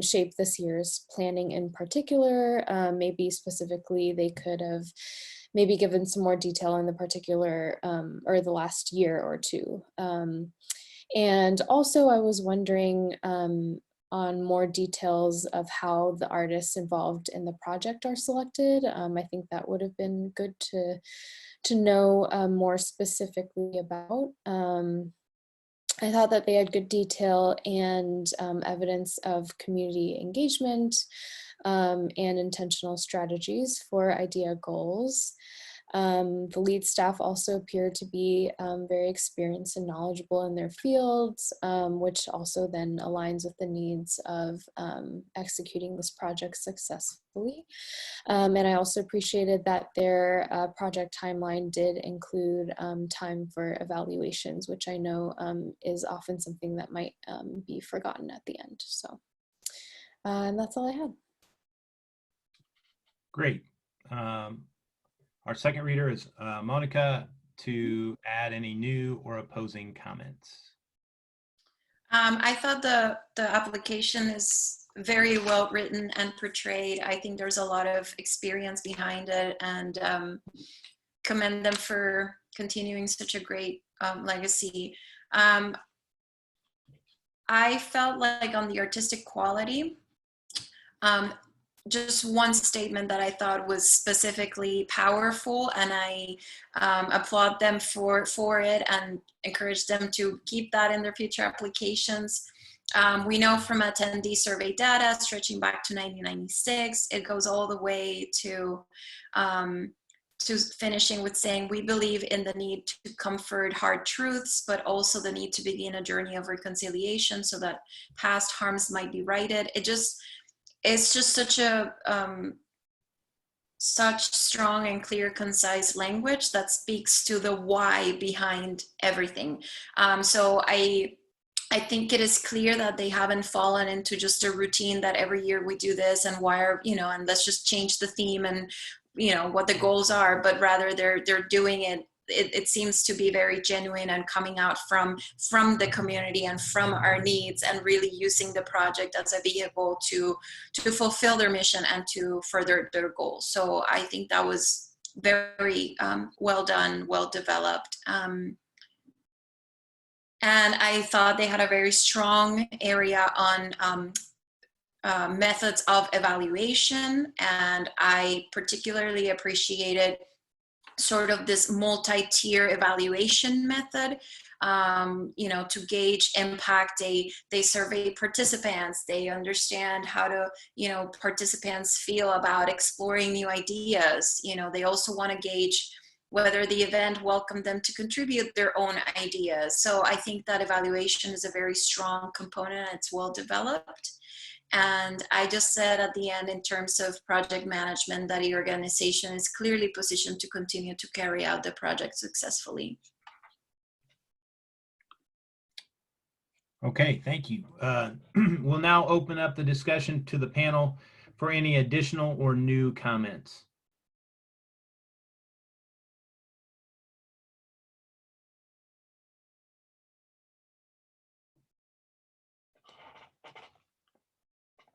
shape this year's planning in particular. Maybe specifically, they could have maybe given some more detail in the particular or the last year or two. And also I was wondering on more details of how the artists involved in the project are selected. I think that would have been good to know more specifically about. I thought that they had good detail and evidence of community engagement and intentional strategies for idea goals. The lead staff also appeared to be very experienced and knowledgeable in their fields, which also then aligns with the needs of executing this project successfully. And I also appreciated that their project timeline did include time for evaluations, which I know is often something that might be forgotten at the end. So, and that's all I had. Great. Our second reader is Monica, to add any new or opposing comments. I thought the application is very well written and portrayed. I think there's a lot of experience behind it, and commend them for continuing such a great legacy. I felt like on the artistic quality, just one statement that I thought was specifically powerful, and I applaud them for it and encourage them to keep that in their future applications. We know from attendee survey data stretching back to 1996, it goes all the way to finishing with saying, we believe in the need to comfort hard truths, but also the need to begin a journey of reconciliation so that past harms might be righted. It's just such a such strong and clear, concise language that speaks to the why behind everything. So I think it is clear that they haven't fallen into just a routine that every year we do this and why are, and let's just change the theme and, what the goals are, but rather they're doing it. It seems to be very genuine and coming out from the community and from our needs, and really using the project as a vehicle to fulfill their mission and to further their goals. So I think that was very well done, well developed. And I thought they had a very strong area on methods of evaluation. And I particularly appreciated sort of this multi-tier evaluation method, to gauge impact. They survey participants, they understand how to, participants feel about exploring new ideas. They also want to gauge whether the event welcomed them to contribute their own ideas. So I think that evaluation is a very strong component. It's well developed. And I just said at the end, in terms of project management, that the organization is clearly positioned to continue to carry out the project successfully. Okay, thank you. We'll now open up the discussion to the panel for any additional or new comments.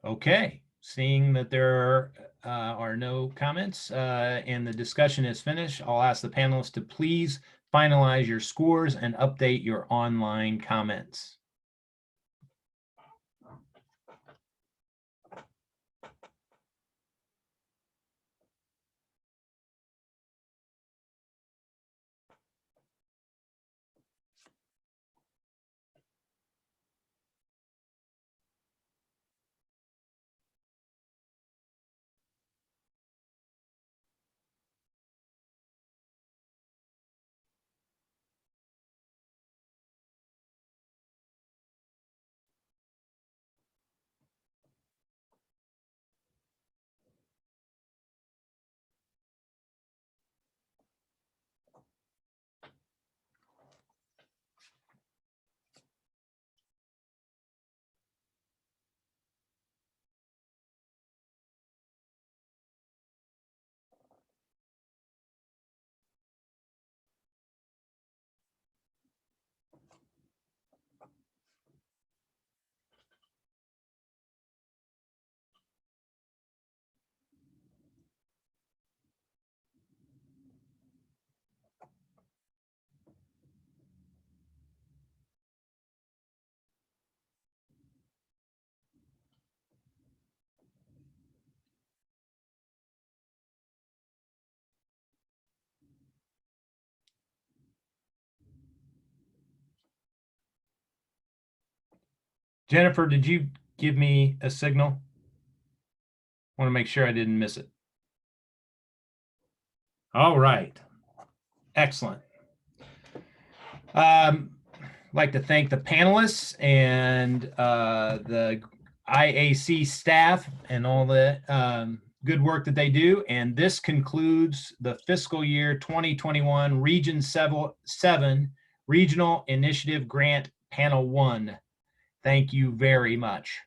Okay, seeing that there are no comments and the discussion is finished, I'll ask the panelists to please finalize your scores and update your online comments. Jennifer, did you give me a signal? I want to make sure I didn't miss it. All right. Excellent. I'd like to thank the panelists and the IAC staff and all the good work that they do. And this concludes the fiscal year 2021 Region 7 Regional Initiative Grant Panel 1. Thank you very much.